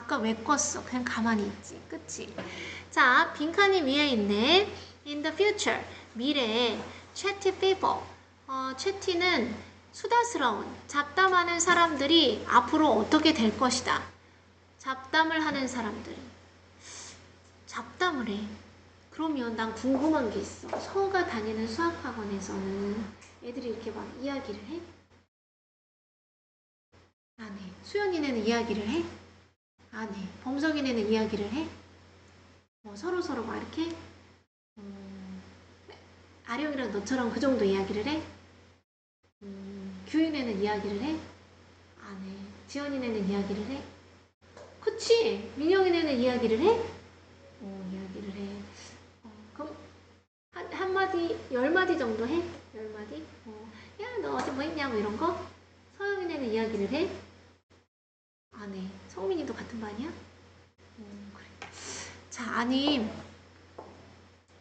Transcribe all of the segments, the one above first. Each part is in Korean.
아까 왜 껐어? 그냥 가만히 있지. 그치? 자, 빈칸이 위에 있네. In the future, 미래에 chatty people, chatty는 수다스러운, 잡담하는 사람들이 앞으로 어떻게 될 것이다. 잡담을 하는 사람들이. 잡담을 해. 그러면 난 궁금한 게 있어. 서가 다니는 수학학원에서는 애들이 이렇게 막 이야기를 해? 안 해. 수연이네는 이야기를 해? 안 해. 범석이네는 이야기를 해? 서로 막 이렇게 아령이랑 너처럼 그 정도 이야기를 해? 규인애는 이야기를 해? 안 해. 지연이네는 이야기를 해? 그치? 민영이네는 이야기를 해? 이야기를 해. 그럼 한 마디, 10마디 정도 해? 10마디? 야, 너 어제 뭐 했냐고 이런 거? 서영이네는 이야기를 해? 안 해. 성민이도 같은 반이야? 그래. 자, 아니,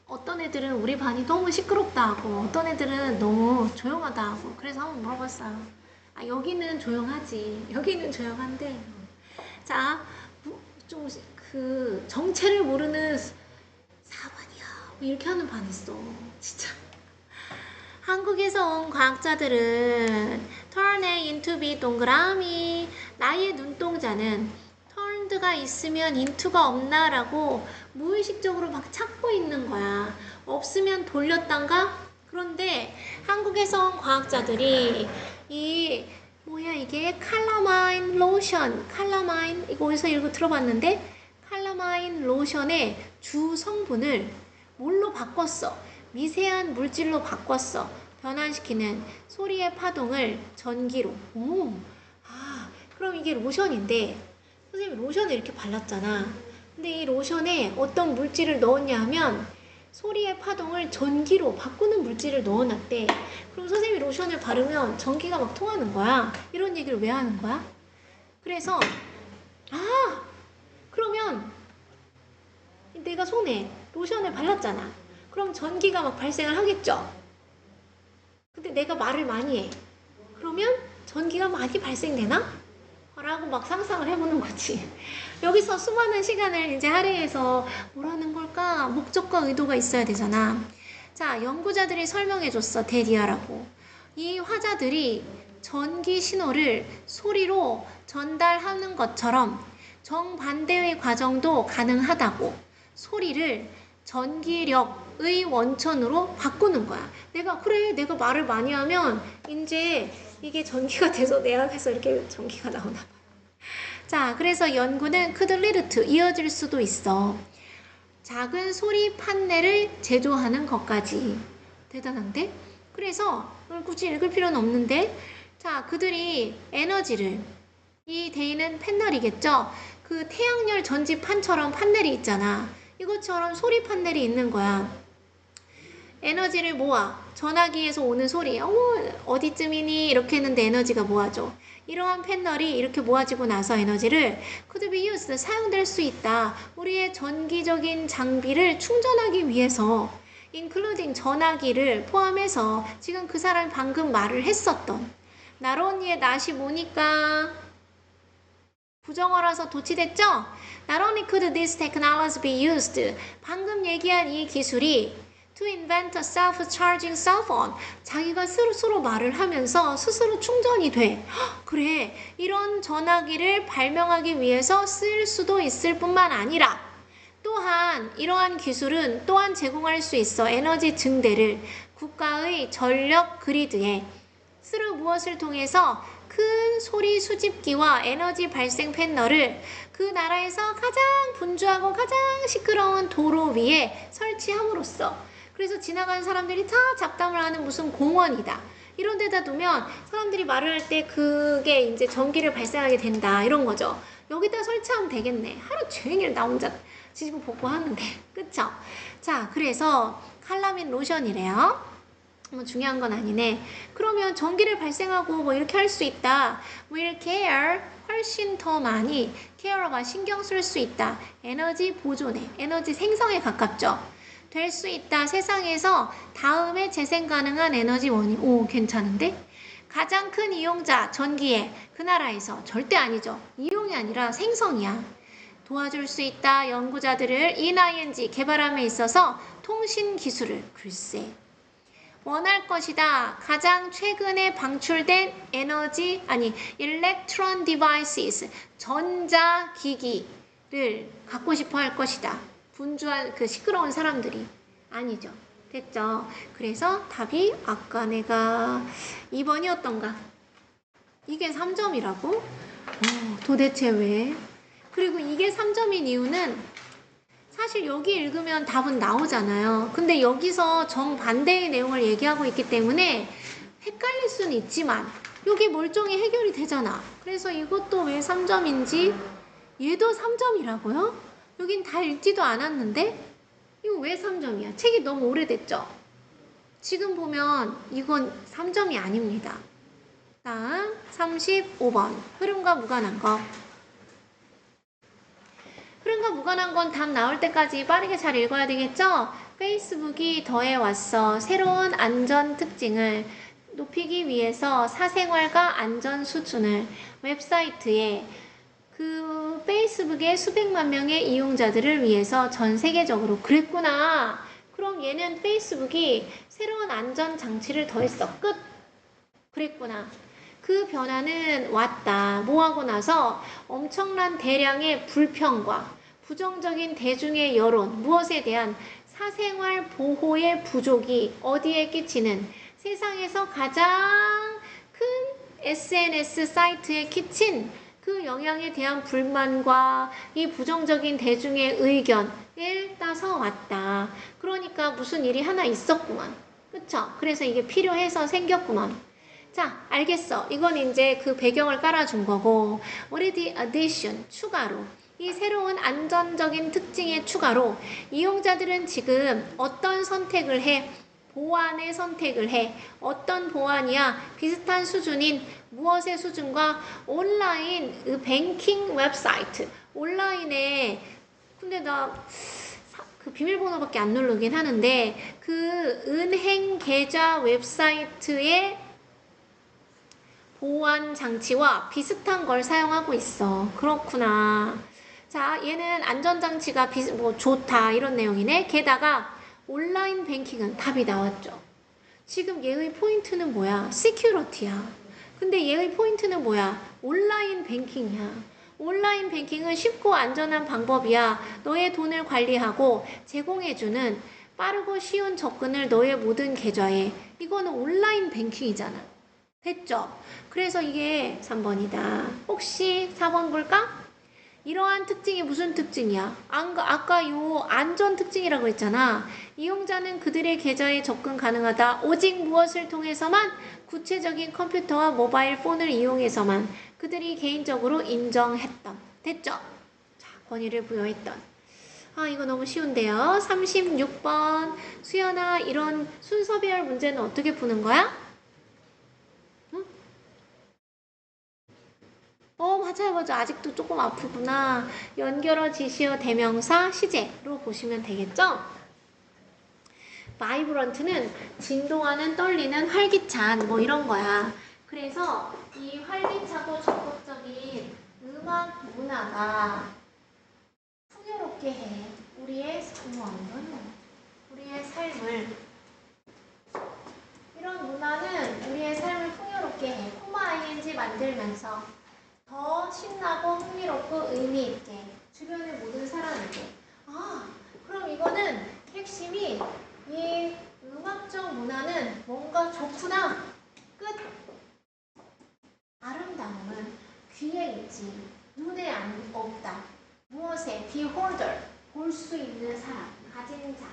어떤 애들은 우리 반이 너무 시끄럽다 하고 어떤 애들은 너무 조용하다 하고 그래서 한번 물어봤어요. 아, 여기는 조용하지. 여기는 조용한데 자, 좀 그 정체를 모르는 4반이야 이렇게 하는 반 있어. 진짜. 한국에서 온 과학자들은 turn A into B 동그라미 나의 눈동자는 turned가 있으면 into가 없나 라고 무의식적으로 막 찾고 있는 거야. 없으면 돌렸단가? 그런데 한국에서 온 과학자들이 이게 칼라마인 로션, 칼라마인 이거 어디서 이거 들어봤는데 칼라마인 로션의 주 성분을 뭘로 바꿨어? 미세한 물질로 바꿨어. 변환시키는 소리의 파동을 전기로. 그럼 이게 로션인데 선생님이 로션을 이렇게 발랐잖아. 근데 이 로션에 어떤 물질을 넣었냐 하면 소리의 파동을 전기로 바꾸는 물질을 넣어놨대. 그럼 선생님이 로션을 바르면 전기가 막 통하는 거야. 이런 얘기를 왜 하는 거야? 그래서 그러면 내가 손에 로션을 발랐잖아. 그럼 전기가 막 발생을 하겠죠. 근데 내가 말을 많이 해. 그러면 전기가 많이 발생되나? 라고 막 상상을 해보는 거지. 여기서 수많은 시간을 이제 할애해서 뭐라는 걸까? 목적과 의도가 있어야 되잖아. 자, 연구자들이 설명해줬어. 대디아라고. 이 화자들이 전기 신호를 소리로 전달하는 것처럼 정반대의 과정도 가능하다고. 소리를 전기력의 원천으로 바꾸는 거야. 내가 말을 많이 하면 이제 이게 전기가 돼서 내 안에서 이렇게 전기가 나오나 봐. 자, 그래서 연구는 크들리르트 이어질 수도 있어. 작은 소리 판넬을 제조하는 것까지. 대단한데? 그래서 굳이 읽을 필요는 없는데 자, 그들이 에너지를 이 데이는 패널이겠죠? 그 태양열 전지판처럼 판넬이 있잖아. 이것처럼 소리 판넬이 있는 거야. 에너지를 모아 전화기에서 오는 소리 어디쯤이니 이렇게 했는데 에너지가 모아져. 이러한 패널이 이렇게 모아지고 나서 에너지를 could be used 사용될 수 있다. 우리의 전기적인 장비를 충전하기 위해서 including 전화기를 포함해서 지금 그 사람이 방금 말을 했었던 나론니의 낫이 뭐니까 부정어라서 도치됐죠? Not only could this technology be used 방금 얘기한 이 기술이 to invent a self-charging cell phone. 자기가 스스로 말을 하면서 스스로 충전이 돼. 그래, 이런 전화기를 발명하기 위해서 쓸 수도 있을 뿐만 아니라 또한 이러한 기술은 또한 제공할 수 있어. 에너지 증대를 국가의 전력 그리드에 스루 무엇을 통해서 큰 소리 수집기와 에너지 발생 패널을 그 나라에서 가장 분주하고 가장 시끄러운 도로 위에 설치함으로써 그래서 지나가는 사람들이 다 잡담을 하는 무슨 공원이다. 이런 데다 두면 사람들이 말을 할 때 그게 이제 전기를 발생하게 된다. 이런 거죠. 여기다 설치하면 되겠네. 하루 종일 나 혼자 뒤집어 볶고 하는데. 그쵸? 자, 그래서 칼라민 로션이래요. 뭐 중요한 건 아니네. 그러면 전기를 발생하고 뭐 이렇게 할 수 있다. will care 훨씬 더 많이 care가 신경 쓸 수 있다. 에너지 보존에, 에너지 생성에 가깝죠. 될 수 있다. 세상에서 다음에 재생 가능한 에너지원이 괜찮은데? 가장 큰 이용자 전기의 그 나라에서 절대 아니죠. 이용이 아니라 생성이야. 도와줄 수 있다. 연구자들을 ing 개발함에 있어서 통신 기술을 글쎄 원할 것이다. 가장 최근에 방출된 electron devices 전자기기를 갖고 싶어 할 것이다. 분주한 그 시끄러운 사람들이 아니죠. 됐죠? 그래서 답이 아까 내가 2번이었던가? 이게 3점이라고? 도대체 왜? 그리고 이게 3점인 이유는 사실 여기 읽으면 답은 나오잖아요. 근데 여기서 정반대의 내용을 얘기하고 있기 때문에 헷갈릴 수는 있지만 여기 멀쩡히 해결이 되잖아. 그래서 이것도 왜 3점인지 얘도 3점이라고요? 여긴 다 읽지도 않았는데 이거 왜 3점이야? 책이 너무 오래됐죠? 지금 보면 이건 3점이 아닙니다. 다음 35번 흐름과 무관한 거. 흐름과 무관한 건 답 나올 때까지 빠르게 잘 읽어야 되겠죠? 페이스북이 더해왔어. 새로운 안전 특징을 높이기 위해서 사생활과 안전 수준을 웹사이트에 그 페이스북의 수백만 명의 이용자들을 위해서 전 세계적으로 그랬구나. 그럼 얘는 페이스북이 새로운 안전 장치를 더했어. 끝. 그랬구나. 그 변화는 왔다. 뭐하고 나서 엄청난 대량의 불평과 부정적인 대중의 여론, 무엇에 대한 사생활 보호의 부족이 어디에 끼치는 세상에서 가장 큰 SNS 사이트에 끼친 그 영향에 대한 불만과 이 부정적인 대중의 의견을 따서 왔다. 그러니까 무슨 일이 하나 있었구만. 그쵸? 그래서 이게 필요해서 생겼구만. 자, 알겠어. 이건 이제 그 배경을 깔아준 거고, 우리 the addition, 추가로 이 새로운 안전적인 특징의 추가로 이용자들은 지금 어떤 선택을 해? 보안의 선택을 해. 어떤 보안이야? 비슷한 수준인 무엇의 수준과 온라인 뱅킹 웹사이트. 온라인에 근데 나 그 비밀번호밖에 안 누르긴 하는데 그 은행 계좌 웹사이트의 보안 장치와 비슷한 걸 사용하고 있어. 그렇구나. 자, 얘는 안전장치가 좋다 이런 내용이네. 게다가 온라인 뱅킹은 답이 나왔죠. 지금 얘의 포인트는 뭐야? 시큐리티야. 근데 얘의 포인트는 뭐야? 온라인 뱅킹이야. 온라인 뱅킹은 쉽고 안전한 방법이야. 너의 돈을 관리하고 제공해주는 빠르고 쉬운 접근을 너의 모든 계좌에. 이거는 온라인 뱅킹이잖아. 됐죠? 그래서 이게 3번이다. 혹시 4번 볼까? 이러한 특징이 무슨 특징이야? 아까 요 안전 특징이라고 했잖아. 이용자는 그들의 계좌에 접근 가능하다. 오직 무엇을 통해서만? 구체적인 컴퓨터와 모바일 폰을 이용해서만 그들이 개인적으로 인정했던. 됐죠? 자, 권위를 부여했던. 아, 이거 너무 쉬운데요. 36번. 수연아, 이런 순서배열 문제는 어떻게 푸는 거야? 맞아요. 아직도 조금 아프구나. 연결어, 지시어, 대명사, 시제로 보시면 되겠죠? 바이브런트는 진동하는, 떨리는, 활기찬 뭐 이런 거야. 그래서 이 활기차고 적극적인 음악 문화가 풍요롭게 해. 우리의 삶을 이런 문화는 우리의 삶을 풍요롭게 해. 코마 ing 만들면서 더 신나고 흥미롭고 의미있게 주변의 모든 사람에게. 그럼 이거는 핵심이 이 음악적 문화는 뭔가 좋구나. 끝. 아름다움은 귀에 있지 눈에 없다. 무엇에? beholder, 볼 수 있는 사람, 가진 자.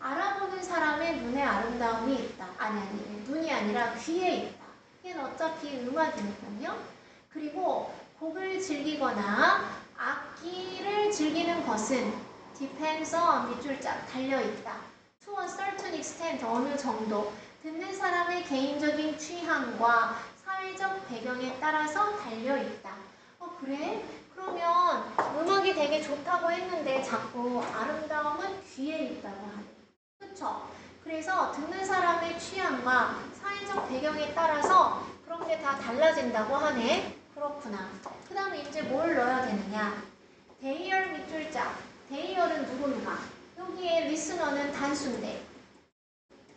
알아보는 사람의 눈에 아름다움이 있다. 아니 눈이 아니라 귀에 있다. 얘는 어차피 음악이니까요. 그리고 곡을 즐기거나 악기를 즐기는 것은 depends on 밑줄 짝 달려있다. to a certain extent 어느 정도 듣는 사람의 개인적인 취향과 사회적 배경에 따라서 달려있다. 그래? 그러면 음악이 되게 좋다고 했는데 자꾸 아름다움은 귀에 있다고 하네. 그쵸? 그래서 듣는 사람의 취향과 사회적 배경에 따라서 그런 게 다 달라진다고 하네. 그렇구나. 그 다음에 이제 뭘 넣어야 되느냐? 시작. 대리얼은 누군가. 여기에 리스너는 단수인데.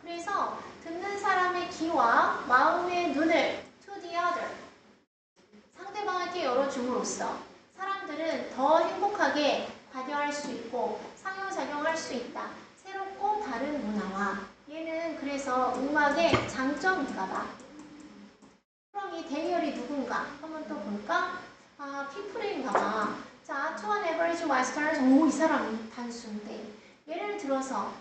그래서 듣는 사람의 귀와 마음의 눈을 to the other. 상대방에게 열어줌으로써 사람들은 더 행복하게 관여할 수 있고 상호작용할 수 있다. 새롭고 다른 문화와 얘는 그래서 음악의 장점인가 봐. 그럼 이 대리얼이 누군가? 한번 또 볼까? 아, 피플인가 봐. 자, to an average westerners. 오, 이 사람이 단수인데. 예를 들어서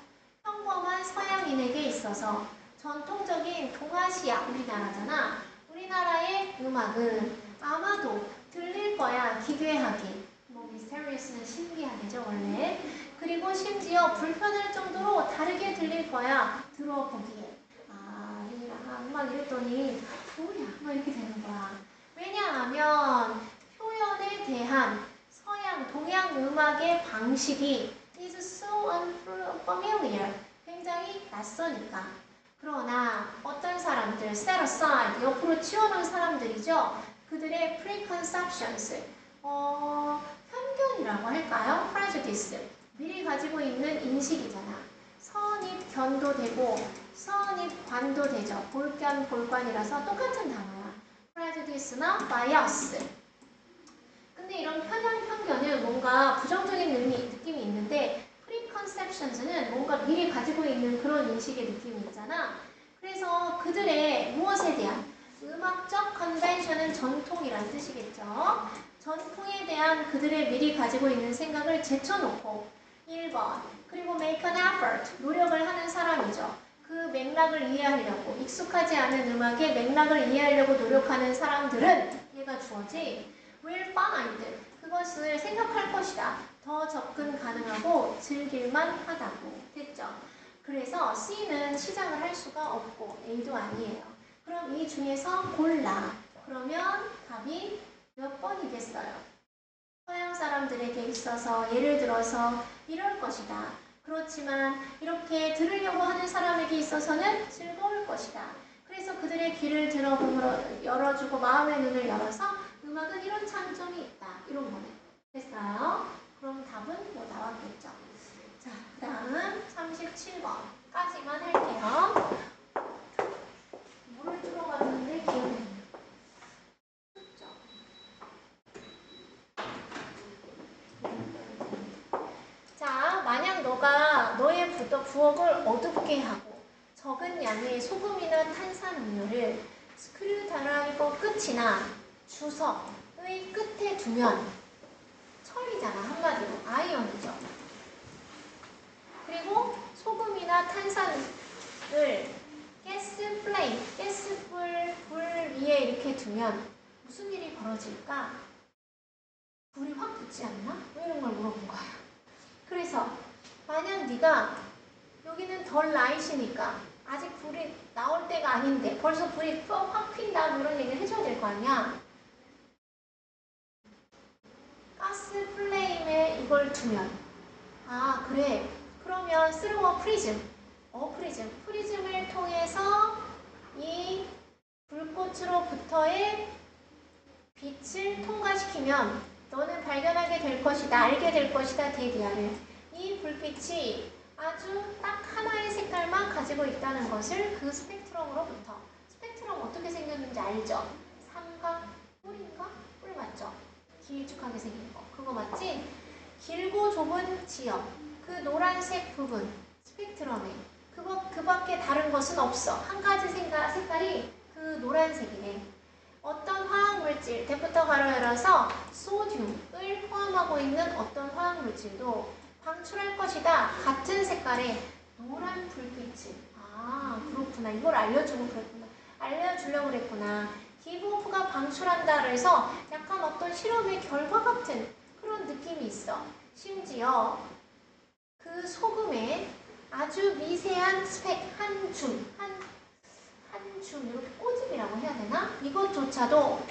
평범한 서양인에게 있어서 전통적인 동아시아, 우리나라잖아. 우리나라의 음악은 아마도 들릴 거야, 기괴하게. 뭐 미스테리어스는 신기하게죠, 원래. 그리고 심지어 불편할 정도로 다르게 들릴 거야, 들어보기에. 아, 막 이랬더니 뭐야, 막 이렇게 되는 거야. 왜냐하면 표현에 대한 서양, 동양 음악의 방식이 is so unfamiliar. 굉장히 낯서니까. 그러나 어떤 사람들, set aside, 옆으로 치워놓은 사람들이죠. 그들의 preconceptions, 편견이라고 할까요? prejudice, 미리 가지고 있는 인식이잖아. 선입견도 되고 선입관도 되죠. 볼견, 볼관이라서 똑같은 단어야. prejudice나 bias. 근데 이런 편견은 뭔가 부정적인 느낌이 있는데 preconceptions는 뭔가 미리 가지고 있는 그런 인식의 느낌이 있잖아. 그래서 그들의 무엇에 대한 음악적 컨벤션은 전통이란 뜻이겠죠. 전통에 대한 그들의 미리 가지고 있는 생각을 제쳐놓고 1번 그리고 make an effort 노력을 하는 사람이죠. 그 맥락을 이해하려고 익숙하지 않은 음악의 맥락을 이해하려고 노력하는 사람들은 얘가 주어지 will find 그것을 생각할 것이다. 더 접근 가능하고 즐길만 하다고 됐죠. 그래서 C는 시작을 할 수가 없고 A도 아니에요. 그럼 이 중에서 골라. 그러면 답이 몇 번이겠어요? 서양 사람들에게 있어서 예를 들어서 이럴 것이다. 그렇지만 이렇게 들으려고 하는 사람에게 있어서는 즐거울 것이다. 그래서 그들의 귀를 열어주고 마음의 눈을 열어서 음악은 이런 장점이 있다. 이런 거네. 됐어요? 그럼 답은 뭐 나왔겠죠? 자, 그 다음 37번까지만 할게요. 물을 틀어봤는데 기억이 안 나요. 자, 만약 너가 너의 부엌을 어둡게 하고 적은 양의 소금이나 탄산음료를 스크류드라이버 끝이나 주석의 끝에 두면 철이잖아, 한마디로 아이언이죠. 그리고 소금이나 탄산을 가스불 위에 이렇게 두면 무슨 일이 벌어질까? 불이 확 붙지 않나? 왜 이런 걸 물어본 거야? 그래서 만약 네가 여기는 덜 라이시니까 아직 불이 나올 때가 아닌데 벌써 불이 확 핀다 이런 얘기를 해줘야 될 거 아니야? 가스 플레임에 이걸 두면 아 그래 그러면 쓰루어 프리즘을 통해서 이 불꽃으로부터의 빛을 통과시키면 너는 발견하게 될 것이다. 알게 될 것이다. 데디아를. 이 불빛이 아주 딱 하나의 색깔만 가지고 있다는 것을 그 스펙트럼으로부터 스펙트럼 어떻게 생겼는지 알죠? 삼각 뿔인가? 뿔 맞죠? 길쭉하게 생긴 거. 그거 맞지? 길고 좁은 지역 그 노란색 부분 스펙트럼에 그 밖에 다른 것은 없어. 한 가지 색깔이 그 노란색이네. 어떤 화학물질, 대부터 가로 열어서 소듐을 포함하고 있는 어떤 화학물질도 방출할 것이다. 같은 색깔의 노란 불빛을. 아, 그렇구나. 이걸 알려주려고 그랬구나. 기브오프가 방출한다 그래서 약간 어떤 실험의 결과 같은 그런 느낌이 있어. 심지어 그 소금에 아주 미세한 스펙, 한 줌, 이렇게 꼬집이라고 해야 되나? 이것조차도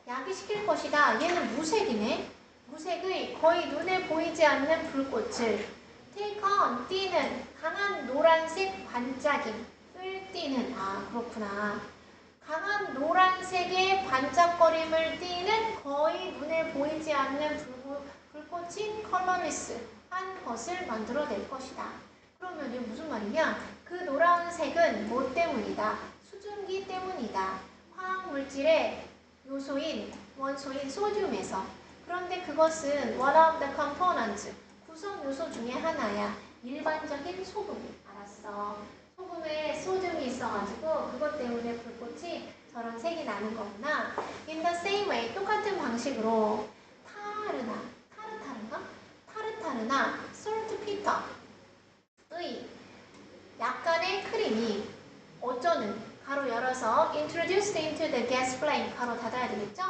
야기시킬 것이다. 얘는 무색이네. 무색의 거의 눈에 보이지 않는 불꽃을 take on, 띄는 강한 노란색 반짝임을 띄는 아 그렇구나. 강한 노란색의 반짝거림을 띠는 거의 눈에 보이지 않는 불꽃을 멋진 컬러리스한 것을 만들어낼 것이다. 그러면 이게 무슨 말이냐? 그 노란색은 뭐 때문이다? 수증기 때문이다. 화학물질의 요소인 원소인 소듐에서. 그런데 그것은 one of the components, 구성 요소 중에 하나야. 일반적인 소금이. 알았어. 소금에 소듐이 있어가지고 그것 때문에 불꽃이 저런 색이 나는 거구나. In the same way, 똑같은 방식으로 타르타르나 솔트피터의 약간의 크림이 어쩌는 가로 열어서 introduced into the gas flame 가로 닫아야 되겠죠?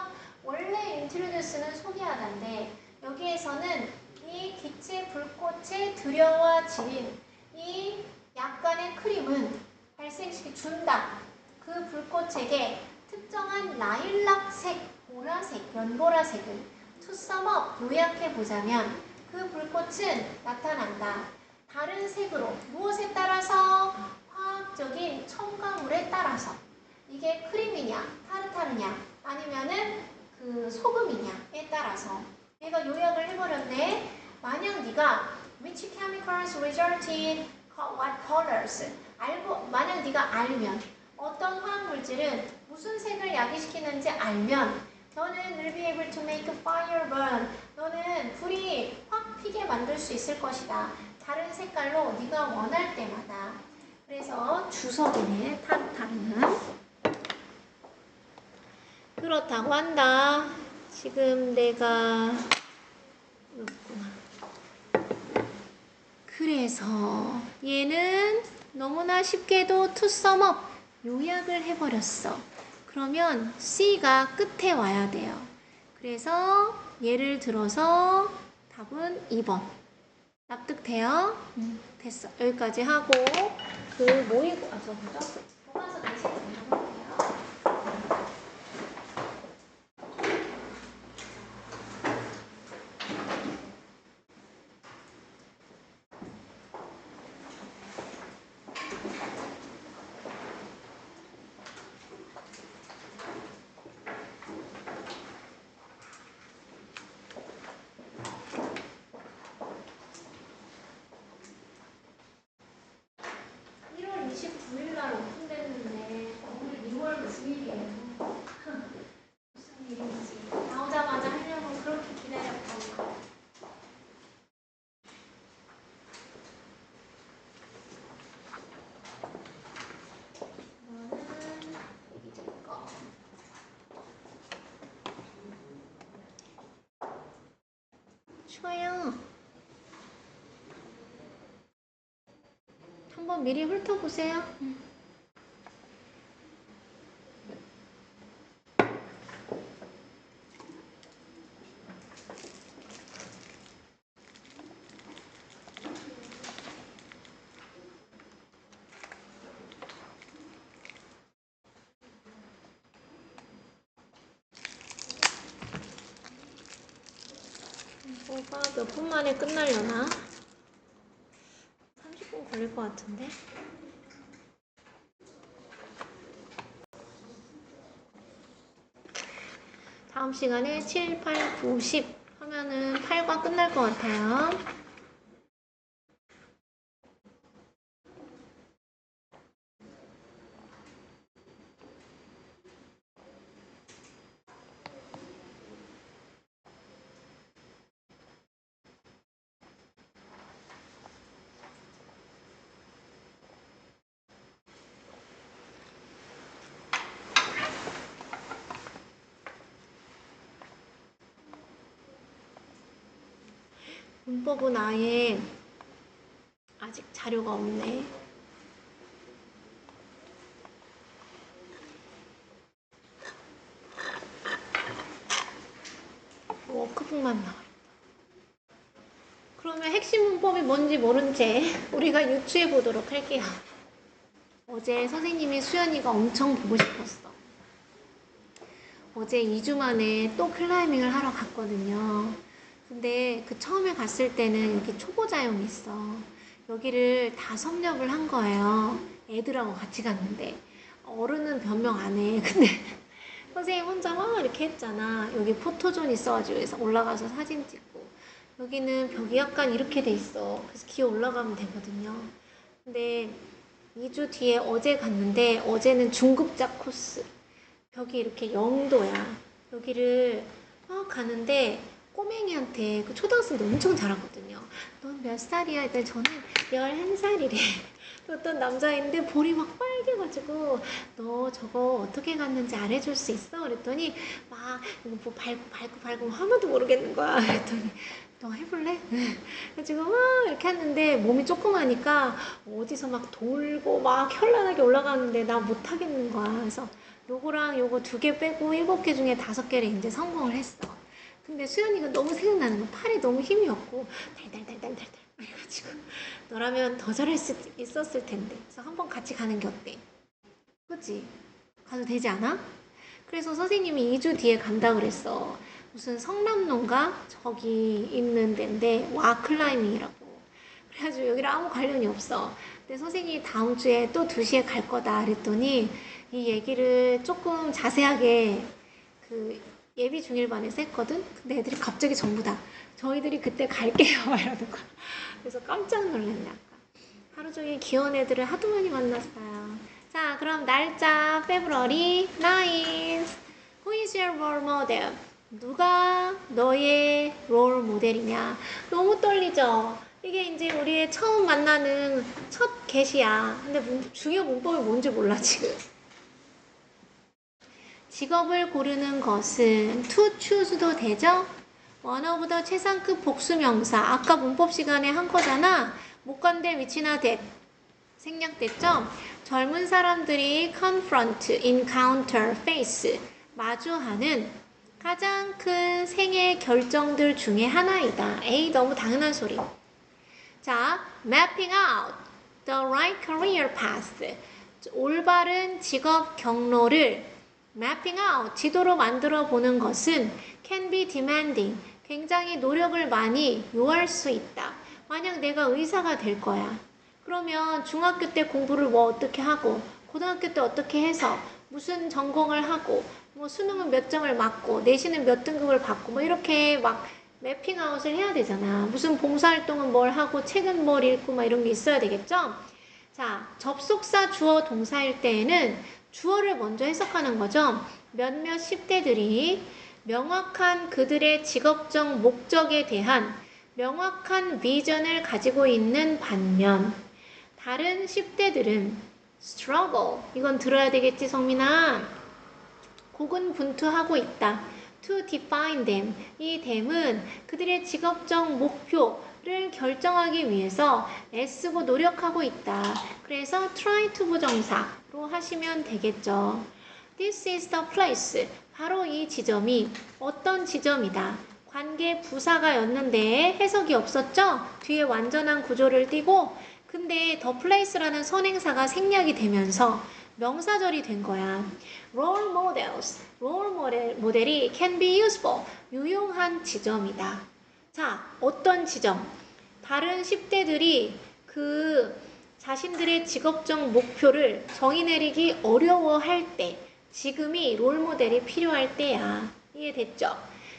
원래 introduce는 소개하다인데 여기에서는 이 기체 불꽃에 들여와진 이 약간의 크림은 발생시켜 준다. 그 불꽃에게 특정한 라일락색, 보라색, 연보라색을 to sum up, 요약해보자면 그 불꽃은 나타난다. 다른 색으로, 무엇에 따라서? 화학적인 첨가물에 따라서. 이게 크림이냐, 타르타르냐, 아니면은 그 소금이냐에 따라서. 얘가 요약을 해버렸네. 만약 네가 which chemicals result in what colors 만약 네가 알면 어떤 화학물질은 무슨 색을 야기시키는지 알면 너는 will be able to make fire burn. 너는 불이 확 피게 만들 수 있을 것이다. 다른 색깔로 네가 원할 때마다. 그래서 주석이네. 타르타르는 그렇다고 한다. 지금 내가 그래서 얘는 너무나 쉽게도 to sum up, 요약을 해버렸어. 그러면 C가 끝에 와야 돼요. 그래서 예를 들어서 답은 2번. 납득돼요? 됐어. 여기까지 하고 그 모의고 보죠. 교과서 내신 정리해볼게요. 좋아요. 한번 미리 훑어보세요. 뭐가 몇 분 만에 끝나려나? 30분 걸릴 것 같은데? 다음 시간에 7, 8, 9, 10 하면은 8과 끝날 것 같아요. 문법은 아예 아직 자료가 없네. 워크북만 나와. 그러면 핵심 문법이 뭔지 모른 채 우리가 유추해 보도록 할게요. 어제 선생님이 수연이가 엄청 보고 싶었어. 어제 2주 만에 또 클라이밍을 하러 갔거든요. 근데 그 처음에 갔을 때는 여기 초보자용이 있어. 여기를 다 섭렵을 한 거예요. 애들하고 같이 갔는데 어른은 변명 안 해. 근데 선생님 혼자 막 이렇게 했잖아. 여기 포토존 있어가지고 여기서 올라가서 사진 찍고 여기는 벽이 약간 이렇게 돼 있어. 그래서 기어 올라가면 되거든요. 근데 2주 뒤에 어제 갔는데 어제는 중급자 코스. 벽이 이렇게 0도야. 여기를 가는데 꼬맹이한테 그 초등학생도 엄청 잘하거든요. 넌 몇 살이야? 일단 저는 11살이래. 어떤 남자인데 볼이 막 빨개가지고 너 저거 어떻게 갔는지 알려줄 수 있어? 그랬더니 막 이거 뭐 밟고 하나도 모르겠는 거야. 그랬더니 너 해볼래? 그래가지고 막 이렇게 했는데 몸이 조그마니까 어디서 막 돌고 막 현란하게 올라가는데 나 못하겠는 거야. 그래서 요거랑 요거 2개 빼고 7개 중에 5개를 이제 성공을 했어. 근데 수연이가 너무 생각나는 거. 팔에 너무 힘이 없고 달달달달달달 그래가지고 너라면 더 잘할 수 있었을 텐데. 그래서 한번 같이 가는 게 어때? 그치? 가도 되지 않아? 그래서 선생님이 2주 뒤에 간다 그랬어. 무슨 성남로인가? 저기 있는 데인데 와 클라이밍이라고. 그래가지고 여기랑 아무 관련이 없어. 근데 선생님이 다음 주에 또 2시에 갈 거다 그랬더니 이 얘기를 조금 자세하게 그 예비 중일반에서 했거든? 근데 애들이 갑자기 전부 다 저희들이 그때 갈게요 이러는 거야. 그래서 깜짝 놀랐네 아까. 하루 종일 귀여운 애들을 하도 많이 만났어요. 자, 그럼 날짜 February 9th. Who is your role model? 누가 너의 롤 모델이냐? 너무 떨리죠? 이게 이제 우리의 처음 만나는 첫 get이야. 근데 중요 문법이 뭔지 몰라 지금. 직업을 고르는 것은 to choose도 되죠? one of the 최상급 복수명사. 아까 문법 시간에 한 거잖아. 목관대 위치나 that. 생략됐죠? 젊은 사람들이 confront, encounter, face. 마주하는 가장 큰 생애 결정들 중에 하나이다. 에이, 너무 당연한 소리. 자, mapping out the right career path. 올바른 직업 경로를 mapping out, 지도로 만들어 보는 것은 can be demanding, 굉장히 노력을 많이 요할 수 있다. 만약 내가 의사가 될 거야. 그러면 중학교 때 공부를 뭐 어떻게 하고, 고등학교 때 어떻게 해서 무슨 전공을 하고, 뭐 수능은 몇 점을 맞고, 내신은 몇 등급을 받고, 뭐 이렇게 막 매핑아웃을 해야 되잖아. 무슨 봉사활동은 뭘 하고, 책은 뭘 읽고, 막 이런 게 있어야 되겠죠? 자, 접속사 주어 동사일 때에는 주어를 먼저 해석하는 거죠. 몇몇 10대들이 명확한 그들의 직업적 목적에 대한 명확한 비전을 가지고 있는 반면 다른 10대들은 struggle, 이건 들어야 되겠지 성민아. 고군분투하고 있다. to define them, 이 them은 그들의 직업적 목표를 결정하기 위해서 애쓰고 노력하고 있다. 그래서 try to 부정사로 하시면 되겠죠. This is the place, 바로 이 지점이 어떤 지점이다. 관계 부사가였는데 해석이 없었죠? 뒤에 완전한 구조를 띄고 근데 the place라는 선행사가 생략이 되면서 명사절이 된 거야. Role models, 모델이 can be useful, 유용한 지점이다. 자, 어떤 지점? 다른 10대들이 그 자신들의 직업적 목표를 정의 내리기 어려워할 때, 지금이 롤모델이 필요할 때야. 이해됐죠?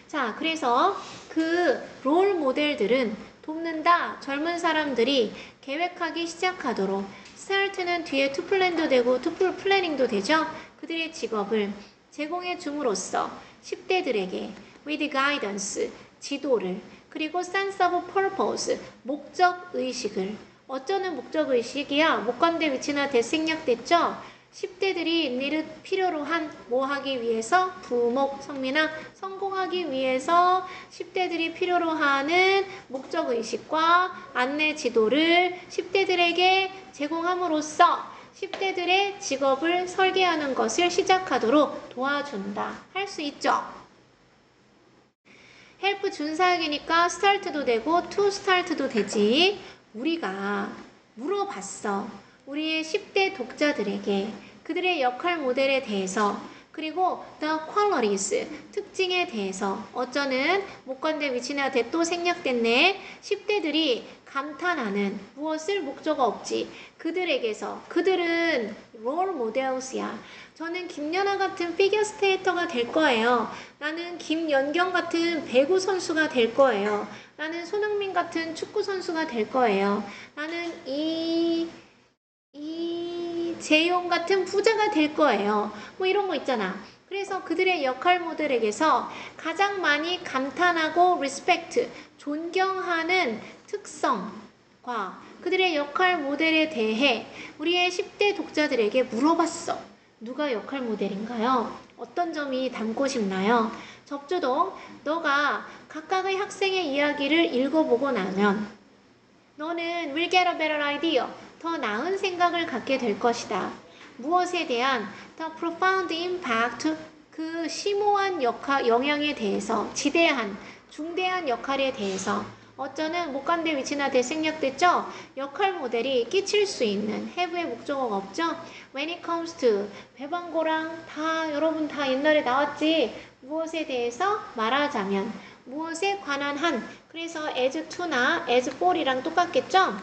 자, 그래서 그 롤 모델들은 돕는다. 젊은 사람들이 계획하기 시작하도록. start는 뒤에 to plan도 되고 to planning도 되죠. 그들의 직업을 제공해 줌으로써 10대들에게 with guidance, 지도를, 그리고 sense of purpose, 목적의식을. 어쩌는 목적의식이야? 목관대 위치나 대생략됐죠? 10대들이 필요로 한 뭐 하기 위해서? 부목, 성민아, 성공하기 위해서 10대들이 필요로 하는 목적의식과 안내 지도를 10대들에게 제공함으로써 10대들의 직업을 설계하는 것을 시작하도록 도와준다. 할 수 있죠? help 준사역이니까 start도 되고 to start도 되지. 우리가 물어봤어. 우리의 10대 독자들에게 그들의 역할 모델에 대해서 그리고 the qualities, 특징에 대해서 어쩌는 목관대 위치나 대 또 생략됐네. 10대들이 감탄하는 무엇을 목적 없지. 그들에게서 그들은 role models야. 저는 김연아 같은 피겨 스케이터가 될 거예요. 나는 김연경 같은 배구 선수가 될 거예요. 나는 손흥민 같은 축구 선수가 될 거예요. 나는 이재용 같은 부자가 될 거예요. 뭐 이런 거 있잖아. 그래서 그들의 역할 모델에게서 가장 많이 감탄하고 respect, 존경하는 특성과 그들의 역할 모델에 대해 우리의 10대 독자들에게 물어봤어. 누가 역할 모델인가요? 어떤 점이 닮고 싶나요? 접주동, 너가 각각의 학생의 이야기를 읽어보고 나면 너는 will get a better idea, 더 나은 생각을 갖게 될 것이다. 무엇에 대한 the profound impact, 그 심오한 영향에 대해서, 지대한, 중대한 역할에 대해서 어쩌는 목관대 위치나 대 생략됐죠? 역할 모델이 끼칠 수 있는 have의 목적어가 없죠? when it comes to, 배방고랑 다 여러분 다 옛날에 나왔지? 무엇에 대해서 말하자면 무엇에 관한 한, 그래서 as to나 as for이랑 똑같겠죠?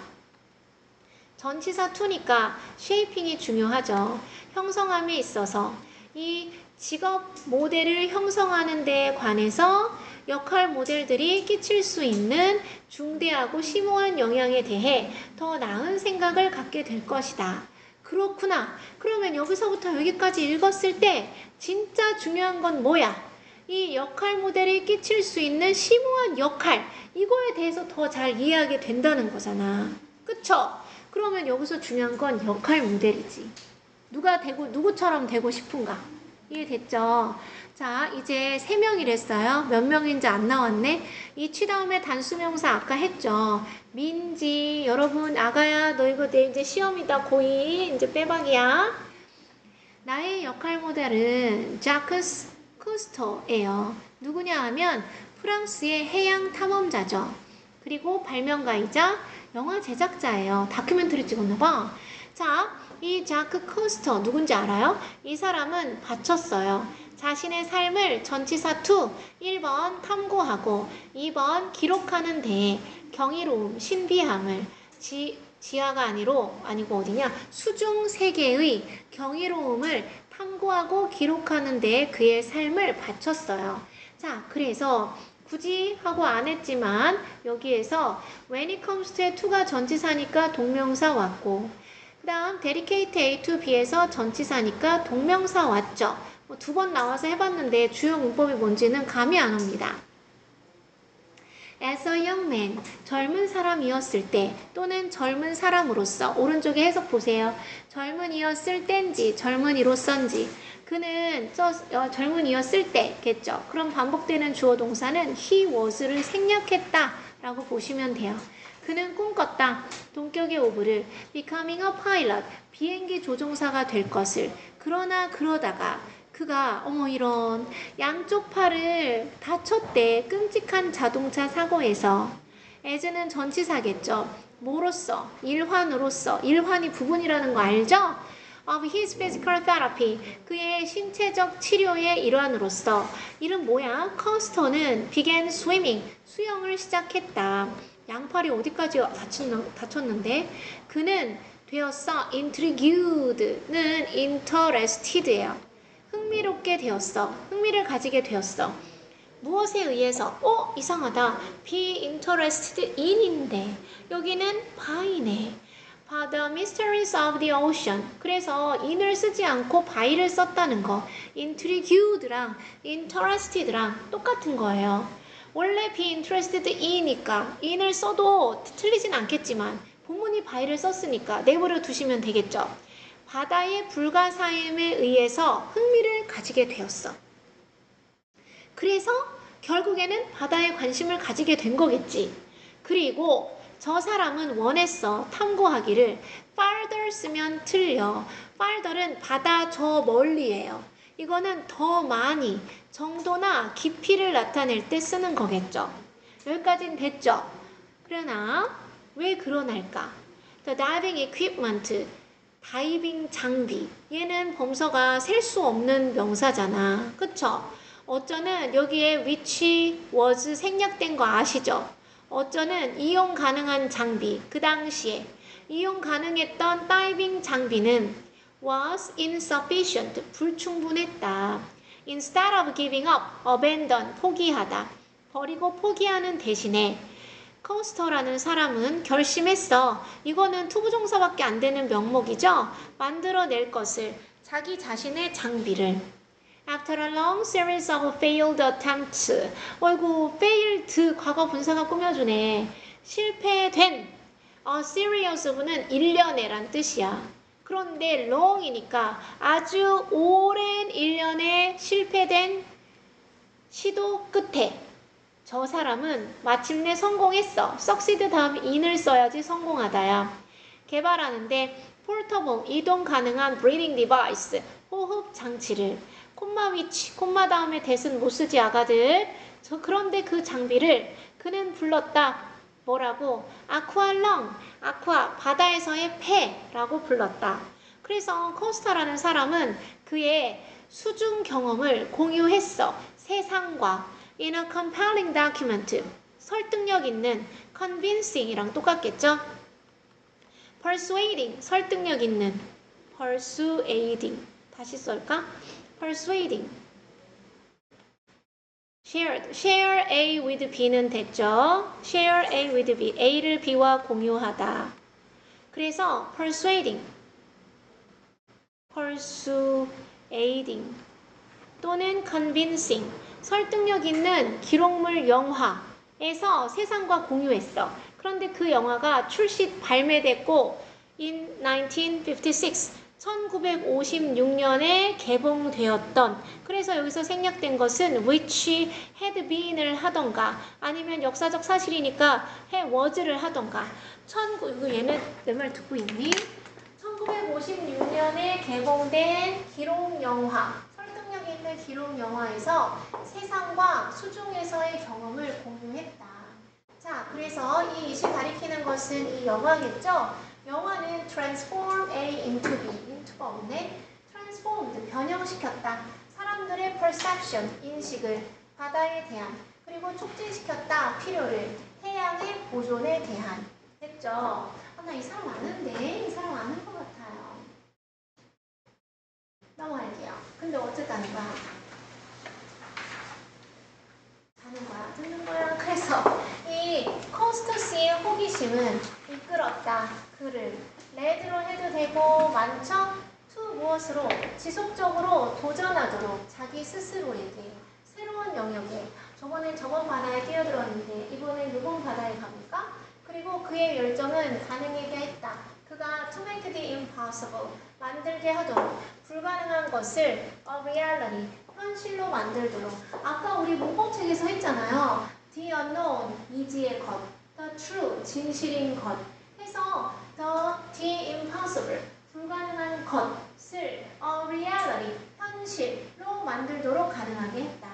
전치사 to니까 쉐이핑이 중요하죠. 형성함에 있어서 이 직업 모델을 형성하는 데에 관해서 역할 모델들이 끼칠 수 있는 중대하고 심오한 영향에 대해 더 나은 생각을 갖게 될 것이다. 그렇구나. 그러면 여기서부터 여기까지 읽었을 때 진짜 중요한 건 뭐야? 이 역할 모델이 끼칠 수 있는 심오한 역할, 이거에 대해서 더 잘 이해하게 된다는 거잖아. 그쵸? 그러면 여기서 중요한 건 역할 모델이지. 누구처럼 되고 싶은가? 이해됐죠? 자, 이제 3명이랬어요. 몇 명인지 안 나왔네. 이 취다음에 단수명사 아까 했죠. 민지, 여러분, 아가야, 너 이거 내 이제 시험이다, 고2. 이제 빼박이야. 나의 역할 모델은 자크스 쿠스토예요. 누구냐 하면 프랑스의 해양 탐험자죠. 그리고 발명가이자 영화 제작자예요. 다큐멘터리 찍었나봐. 자, 이 자크 쿠스토 누군지 알아요? 이 사람은 바쳤어요. 자신의 삶을 전치사 to 1번 탐구하고 2번 기록하는 데에 경이로움, 신비함을 지하가 아니고 어디냐? 수중 세계의 경이로움을 탐구하고 기록하는 데에 그의 삶을 바쳤어요. 자, 그래서 굳이 하고 안 했지만 여기에서 when it comes to의 to가 전치사니까 동명사 왔고 그 다음 dedicate A to B에서 전치사니까 동명사 왔죠. 뭐 2번 나와서 해봤는데 주요 문법이 뭔지는 감이 안 옵니다. As a young man, 젊은 사람이었을 때 또는 젊은 사람으로서 오른쪽에 해석 보세요. 젊은이였을 땐지 젊은이로서인지 그는 젊은이였을 때겠죠. 그럼 반복되는 주어 동사는 he was를 생략했다 라고 보시면 돼요. 그는 꿈꿨다. 동격의 오브를 becoming a pilot, 비행기 조종사가 될 것을. 그러다가 그가 이런 양쪽 팔을 다쳤대. 끔찍한 자동차 사고에서. as는 전치사겠죠. 뭐로써? 일환으로서. 일환이 부분이라는 거 알죠? of his physical therapy, 그의 신체적 치료의 일환으로서. 이름 뭐야? 커스터는 began swimming, 수영을 시작했다. 양팔이 어디까지 다쳤는데? 그는 되었어. intrigued는 interested예요. 흥미롭게 되었어. 흥미를 가지게 되었어. 무엇에 의해서? 이상하다. be interested in인데 여기는 by네. by the mysteries of the ocean. 그래서 in을 쓰지 않고 by를 썼다는 거. intrigued랑 interested랑 똑같은 거예요. 원래 be interested in이니까 in을 써도 틀리진 않겠지만 본문이 by를 썼으니까 내버려 두시면 되겠죠. 바다의 불가사임에 의해서 흥미를 가지게 되었어. 그래서 결국에는 바다에 관심을 가지게 된 거겠지. 그리고 저 사람은 원했어. 탐구하기를. farther 쓰면 틀려. farther는 바다 저 멀리예요. 이거는 더 많이, 정도나 깊이를 나타낼 때 쓰는 거겠죠. 여기까지는 됐죠? 그러나 왜 그러날까? The diving equipment, 다이빙 장비. 얘는 범서가 셀 수 없는 명사잖아. 그쵸? 어쩌는 여기에 which was 생략된 거 아시죠? 어쩌는 이용 가능한 장비. 그 당시에 이용 가능했던 다이빙 장비는 was insufficient. 불충분했다. Instead of giving up, abandon, 포기하다. 버리고 포기하는 대신에 코스터라는 사람은 결심했어. 이거는 투부정사밖에 안 되는 명목이죠. 만들어낼 것을, 자기 자신의 장비를. After a long series of failed attempts. 어이구, failed 과거 분사가 꾸며주네. 실패된. series of는 일련의란 뜻이야. 그런데 long이니까 아주 오랜 일련의 실패된 시도 끝에 저 사람은 마침내 성공했어. succeed 다음에 in을 써야지 성공하다야. 개발하는데 portable, 이동 가능한 breathing device, 호흡 장치를. 콤마 위치, 콤마 다음에 대은 못 쓰지 아가들. 그런데 그 장비를 그는 불렀다. 뭐라고? 아쿠아렁, 아쿠아, 바다에서의 폐라고 불렀다. 그래서 코스타라는 사람은 그의 수중 경험을 공유했어. 세상과. In a compelling document. 설득력 있는 convincing이랑 똑같겠죠? persuading, 설득력 있는 persuading. 다시 쓸까? persuading. shared, share A with B는 됐죠? share A with B. A를 B와 공유하다. 그래서 persuading, persuading 또는 convincing. 설득력 있는 기록물 영화에서 세상과 공유했어. 그런데 그 영화가 발매됐고 in 1956, 1956년에 개봉되었던. 그래서 여기서 생략된 것은 which had been을 하던가 아니면 역사적 사실이니까 was를 하던가. 이거 얘는 내 말 듣고 있니? 1956년에 개봉된 기록 영화. 있는 기록 영화에서 세상과 수중에서의 경험을 공유했다. 자, 그래서 이 이시 가리키는 것은 이 영화겠죠? 영화는 transform A into B, into가 없네. transformed, 변형시켰다. 사람들의 perception, 인식을, 바다에 대한, 그리고 촉진시켰다. 필요를, 해양의 보존에 대한. 됐죠? 나 이 사람 아는데? 이 사람 아는 것 같아요. 넘어갈게요. 근데 어떻게 가는 거야? 가는 거야? 듣는 거야? 그래서 이 콘스터스의 호기심은 이끌었다. 그를 레드로 해도 되고 많죠? to 무엇으로? 지속적으로 도전하도록 자기 스스로에게 새로운 영역에. 저번에 저번 바다에 뛰어들었는데 이번엔 이번 바다에 갑니까? 그리고 그의 열정은 가능하게 했다. 그가 to make the impossible, 만들게 하도록, 불가능한 것을 a reality, 현실로 만들도록. 아까 우리 문법책에서 했잖아요. the unknown, 미지의 것, the true, 진실인 것 해서 the impossible, 불가능한 것을 a reality, 현실로 만들도록 가능하게 했다.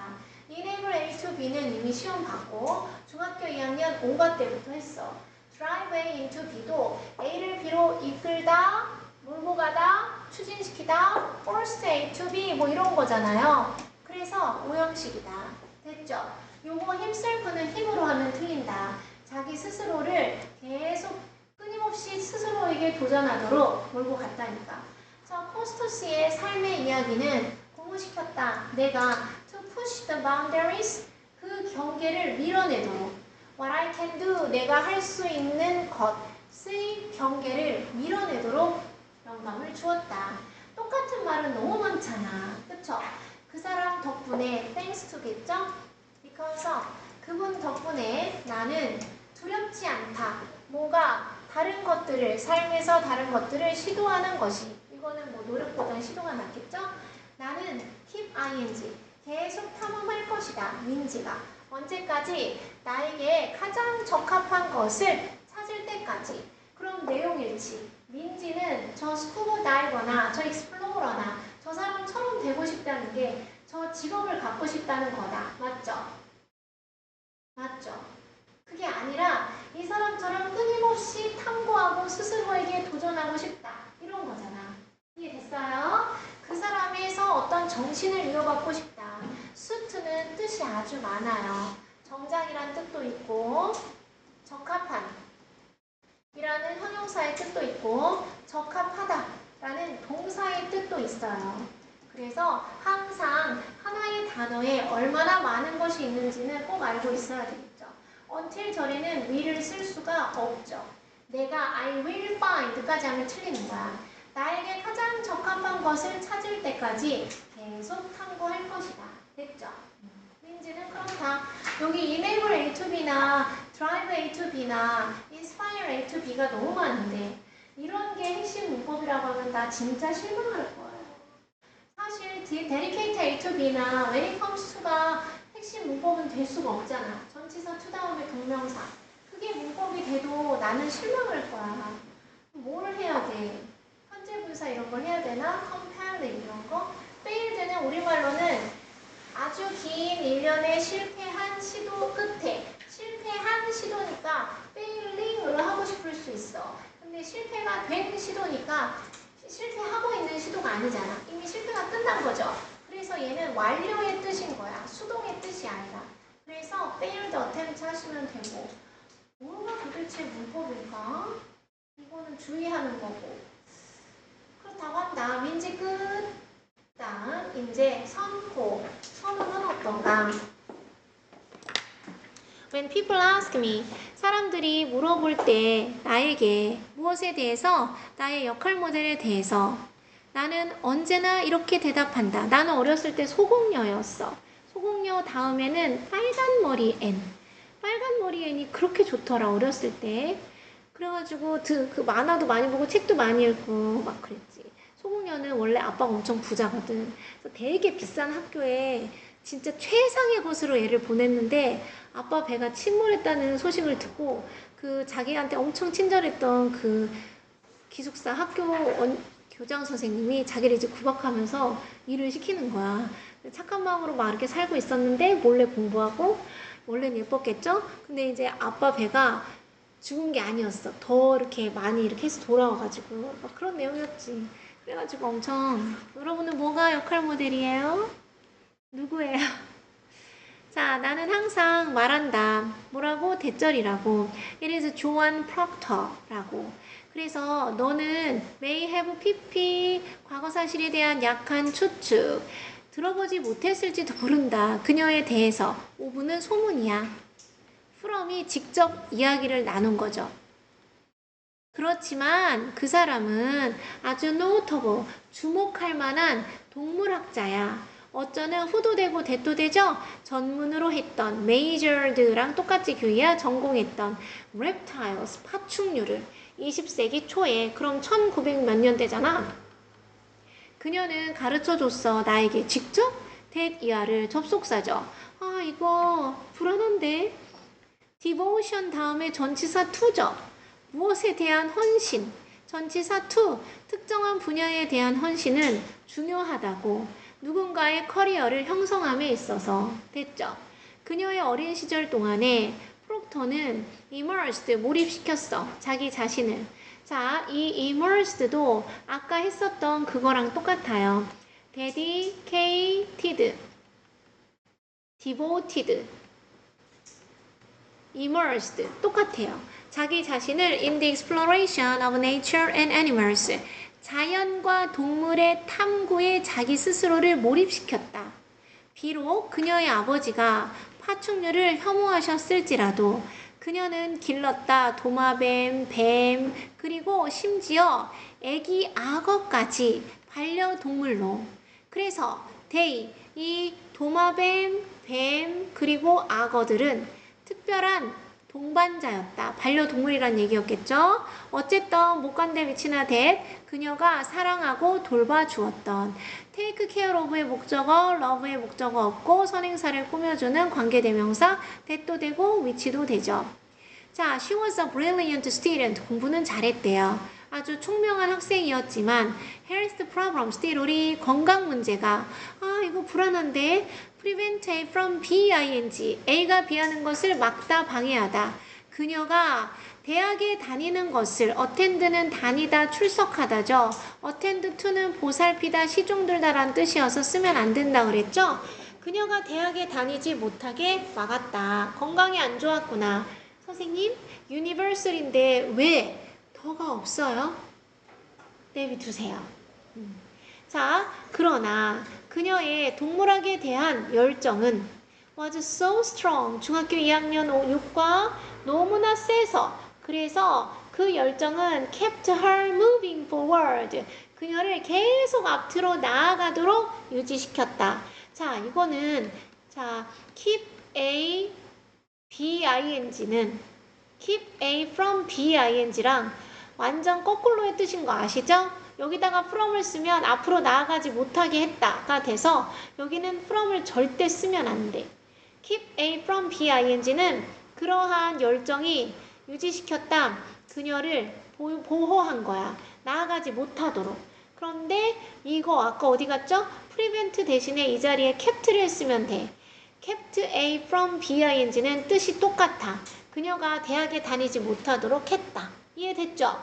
enable A to B는 이미 시험 봤고 중학교 2학년 5과 때부터 했어. drive A into B도 A를 B로 이끌다, 몰고 가다, 추진시키다, force A to B 뭐 이런 거잖아요. 그래서 오형식이다. 됐죠? 요거 himself는 힘으로 하면 틀린다. 자기 스스로를 계속 끊임없이 스스로에게 도전하도록 몰고 갔다니까. 자, 코스토스의 삶의 이야기는 고무시켰다. 내가 to push the boundaries, 그 경계를 밀어내도록. What I can do, 내가 할 수 있는 것의 경계를 밀어내도록 영감을 주었다. 똑같은 말은 너무 많잖아. 그쵸? 그 사람 덕분에 thanks to겠죠? because of, 그분 덕분에 나는 두렵지 않다. 뭐가 다른 것들을, 삶에서 다른 것들을 시도하는 것이, 이거는 뭐 노력보다는 시도가 낫겠죠? 나는 keep ing, 계속 탐험할 것이다. 민지가. 언제까지? 나에게 가장 적합한 것을 찾을 때까지. 그럼 내용일치. 민지는 저 스쿠버 다이버나 저 익스플로러나 저 사람처럼 되고 싶다는 게 저 직업을 갖고 싶다는 거다. 맞죠? 맞죠? 그게 아니라 이 사람처럼 끊임없이 탐구하고 스스로에게 도전하고 싶다. 이런 거잖아. 정신을 이어받고 싶다. suit는 뜻이 아주 많아요. 정장이란 뜻도 있고 적합한 이라는 형용사의 뜻도 있고 적합하다라는 동사의 뜻도 있어요. 그래서 항상 하나의 단어에 얼마나 많은 것이 있는지는 꼭 알고 있어야 되겠죠. until 절에는 will을 쓸 수가 없죠. 내가 I will find까지 하면 틀리는 거야. 나에게 가장 적합한 것을 찾을 때까지 계속 탐구할 것이다. 됐죠? 민지는 그렇다. 여기 enable A to B나 drive A to B나 inspire A to B가 너무 많은데 이런 게 핵심 문법이라고 하면 나 진짜 실망할 거예요. 사실 dedicate A to B나 when it comes to가 핵심 문법은 될 수가 없잖아. 전치사 to 다음에 동명사. 그게 문법이 돼도 나는 실망할 거야. 뭘 해야 돼? 현재 분사 이런 걸 해야 되나? compare 이런 거? failed는 우리말로는 아주 긴 일련의 실패한 시도 끝에 실패한 시도니까 failing으로 하고 싶을 수 있어. 근데 실패가 된 시도니까 실패하고 있는 시도가 아니잖아. 이미 실패가 끝난 거죠. 그래서 얘는 완료의 뜻인 거야. 수동의 뜻이 아니라. 그래서 failed attempt 하시면 되고 뭐가 도대체 문법일까? 이거는 주의하는 거고. 그렇다고 한다. 민지 끝. 다음 이제 선호. 선호는 어떤가? When people ask me, 사람들이 물어볼 때 나에게 무엇에 대해서, 나의 역할 모델에 대해서 나는 언제나 이렇게 대답한다. 나는 어렸을 때 소공녀였어. 소공녀 다음에는 빨간 머리 앤. 빨간 머리 앤이 그렇게 좋더라 어렸을 때. 그래가지고 그 만화도 많이 보고 책도 많이 읽고 막 그랬지. 소공녀는 원래 아빠가 엄청 부자거든. 그래서 되게 비싼 학교에 진짜 최상의 곳으로 얘를 보냈는데 아빠 배가 침몰했다는 소식을 듣고 그 자기한테 엄청 친절했던 그 기숙사 학교 교장 선생님이 자기를 이제 구박하면서 일을 시키는 거야. 착한 마음으로 막 이렇게 살고 있었는데 몰래 공부하고 원래는 예뻤겠죠? 근데 이제 아빠 배가 죽은 게 아니었어. 더 이렇게 많이 이렇게 해서 돌아와가지고 막 그런 내용이었지. 그래가지고 엄청 여러분은 뭐가 역할 모델이에요? 누구예요? 자, 나는 항상 말한다. 뭐라고? 대절이라고. It is Joan Proctor라고. 그래서 너는 may have pp 과거 사실에 대한 약한 추측 들어보지 못했을지도 모른다. 그녀에 대해서. 오브는 소문이야. from이 직접 이야기를 나눈 거죠. 그렇지만 그 사람은 아주 notable, 주목할 만한 동물학자야. 어쩌는 후도되고 대도되죠? 전문으로 했던 majored랑 똑같이 교이야 전공했던 reptiles, 파충류를 20세기 초에 그럼 1900 몇 년대잖아. 그녀는 가르쳐줬어. 나에게 직접 that 접속사죠. 아 이거 불안한데. devotion 다음에 전치사 to죠. 무엇에 대한 헌신. 전치사 to 특정한 분야에 대한 헌신은 중요하다고. 누군가의 커리어를 형성함에 있어서. 됐죠? 그녀의 어린 시절 동안에 프록터는 immersed, 몰입시켰어. 자기 자신을. 자, 이 immersed도 아까 했었던 그거랑 똑같아요. dedicated, devoted, immersed 똑같아요. 자기 자신을 in the exploration of nature and animals, 자연과 동물의 탐구에 자기 스스로를 몰입시켰다. 비록 그녀의 아버지가 파충류를 혐오하셨을지라도 그녀는 길렀다 도마뱀, 뱀, 그리고 심지어 애기 악어까지 반려동물로. 그래서 they, 이 도마뱀, 뱀, 그리고 악어들은 특별한 동반자였다. 반려동물이란 얘기였겠죠? 어쨌든 못간대 위치나 that, 그녀가 사랑하고 돌봐주었던. take care of의 목적어, love의 목적어 없고 선행사를 꾸며주는 관계대명사 that도 되고 which도 되죠. 자, she was a brilliant student. 공부는 잘했대요. 아주 총명한 학생이었지만 health problems, 띠로리 건강 문제가 이거 불안한데 prevent A from being A가 B하는 것을 막다 방해하다. 그녀가 대학에 다니는 것을 attend는 다니다 출석하다죠. attend to는 보살피다 시중들다라는 뜻이어서 쓰면 안 된다 그랬죠. 그녀가 대학에 다니지 못하게 막았다. 건강이 안 좋았구나. 선생님, universal인데 왜 더가 없어요? 내비두세요. 자, 그러나 그녀의 동물학에 대한 열정은 was so strong. 중학교 2학년 6과 너무나 세서 그래서 그 열정은 kept her moving forward. 그녀를 계속 앞으로 나아가도록 유지시켰다. 자, 이거는 자, keep a bing는 keep a from bing랑 완전 거꾸로의 뜻인 거 아시죠? 여기다가 from을 쓰면 앞으로 나아가지 못하게 했다가 돼서 여기는 from을 절대 쓰면 안 돼. keep a from bing는 그러한 열정이 유지시켰다. 그녀를 보호한 거야. 나아가지 못하도록. 그런데 이거 아까 어디 갔죠? prevent 대신에 이 자리에 kept를 쓰면 돼. kept a from bing는 뜻이 똑같아. 그녀가 대학에 다니지 못하도록 했다. 이해됐죠?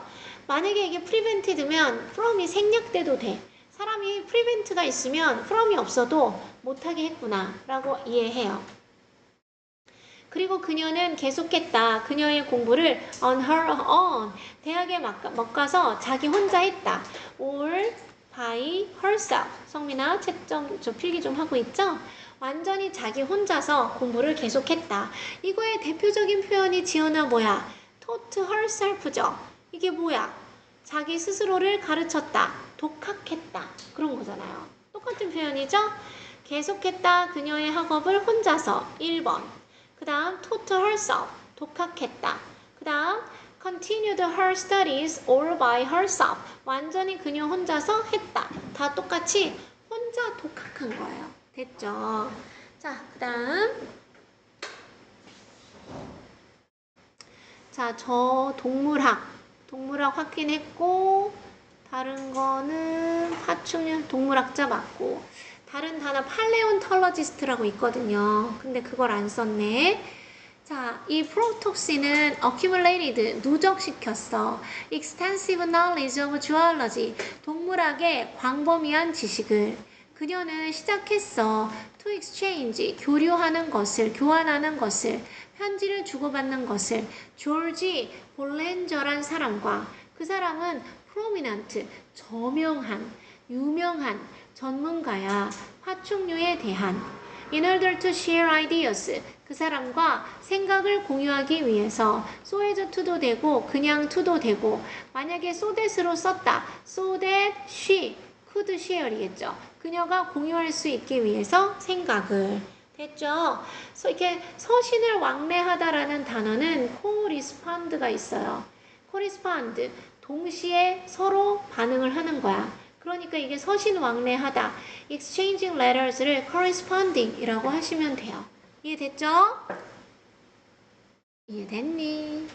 만약에 이게 prevented면 from이 생략돼도 돼. 사람이 prevent가 있으면 from이 없어도 못하게 했구나 라고 이해해요. 그리고 그녀는 계속했다. 그녀의 공부를 on her own. 대학에 못 가서 자기 혼자 했다. all by herself. 성민아, 채점 저 필기 좀 하고 있죠? 완전히 자기 혼자서 공부를 계속했다. 이거의 대표적인 표현이 지연아 뭐야? taught herself죠. 이게 뭐야? 자기 스스로를 가르쳤다. 독학했다. 그런 거잖아요. 똑같은 표현이죠? 계속했다. 그녀의 학업을 혼자서. 1번. 그 다음 taught herself. 독학했다. 그 다음 continued her studies all by herself. 완전히 그녀 혼자서 했다. 다 똑같이 혼자 독학한 거예요. 됐죠? 자, 그 다음 자, 저 동물학 확인했고 다른 거는 파충류 동물학자 맞고 다른 단어 팔레온톨로지스트라고 있거든요. 근데 그걸 안 썼네. 자, 이 프로톡시는 accumulated, 누적시켰어. extensive knowledge of zoology, 동물학의 광범위한 지식을. 그녀는 시작했어. to exchange, 교류하는 것을, 교환하는 것을, 편지를 주고받는 것을. 조지 볼렌저란 사람과 그 사람은 prominent, 저명한, 유명한 전문가야. 파충류에 대한. In order to share ideas, 그 사람과 생각을 공유하기 위해서 so as to도 되고 그냥 to도 되고 만약에 so that으로 썼다. so that she could share이겠죠. 그녀가 공유할 수 있기 위해서 생각을. 됐죠? 이렇게 서신을 왕래하다라는 단어는 correspond가 있어요. correspond, 동시에 서로 반응을 하는 거야. 그러니까 이게 서신 왕래하다. exchanging letters를 corresponding이라고 하시면 돼요. 이해됐죠? 이해됐니?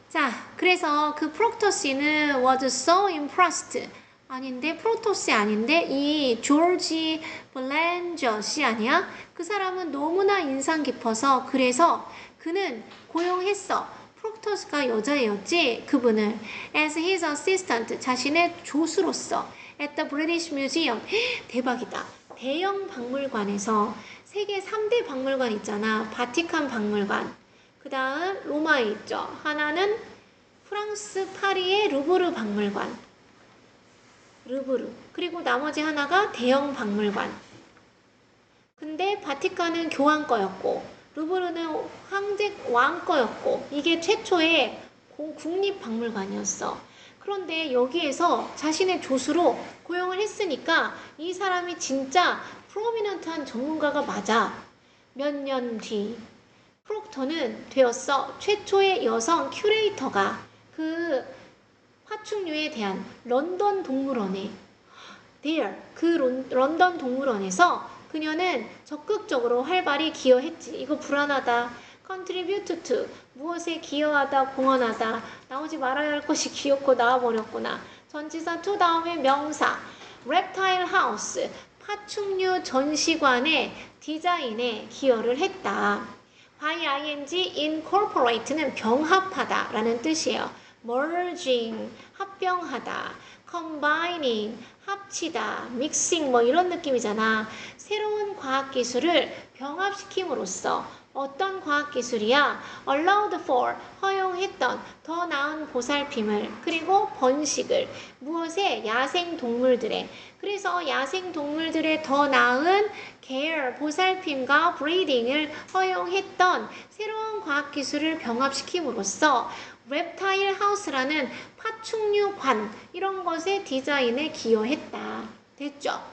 자, 그래서 그 프록토스는 was so impressed. 아닌데, 프록토스 아닌데, 이 조지 블렌저씨 아니야? 그 사람은 너무나 인상 깊어서 그래서 그는 고용했어. 프록토스가 여자였지, 그분을. as his assistant, 자신의 조수로서. at the British Museum. 대박이다. 대형 박물관에서 세계 3대 박물관 있잖아. 바티칸 박물관. 그 다음 로마에 있죠. 하나는 프랑스 파리의 루브르 박물관. 루브르. 그리고 나머지 하나가 대형 박물관. 근데 바티칸은 교황 거였고 루브르는 왕 거였고 이게 최초의 국립박물관이었어. 그런데 여기에서 자신의 조수로 고용을 했으니까 이 사람이 진짜 프로미넌트한 전문가가 맞아. 몇 년 뒤 프록터는 되었어. 최초의 여성 큐레이터가 그 파충류에 대한 런던 동물원에 그 런던 동물원에서 그녀는 적극적으로 활발히 기여했지. 이거 불안하다. contribute to 무엇에 기여하다, 공헌하다. 나오지 말아야 할 것이 기어코 나와버렸구나. 전치사 to 다음에 명사 reptile house 파충류 전시관의 디자인에 기여를 했다. by ing incorporate는 병합하다 라는 뜻이에요. merging, 합병하다. combining, 합치다. mixing 뭐 이런 느낌이잖아. 새로운 과학기술을 병합시킴으로써 어떤 과학기술이야? allowed for, 허용했던 더 나은 보살핌을 그리고 번식을 무엇에? 야생동물들의. 그래서 야생동물들의 더 나은 care, 보살핌과 breeding을 허용했던 새로운 과학기술을 병합시킴으로써 reptile house라는 파충류관 이런 것의 디자인에 기여했다. 됐죠?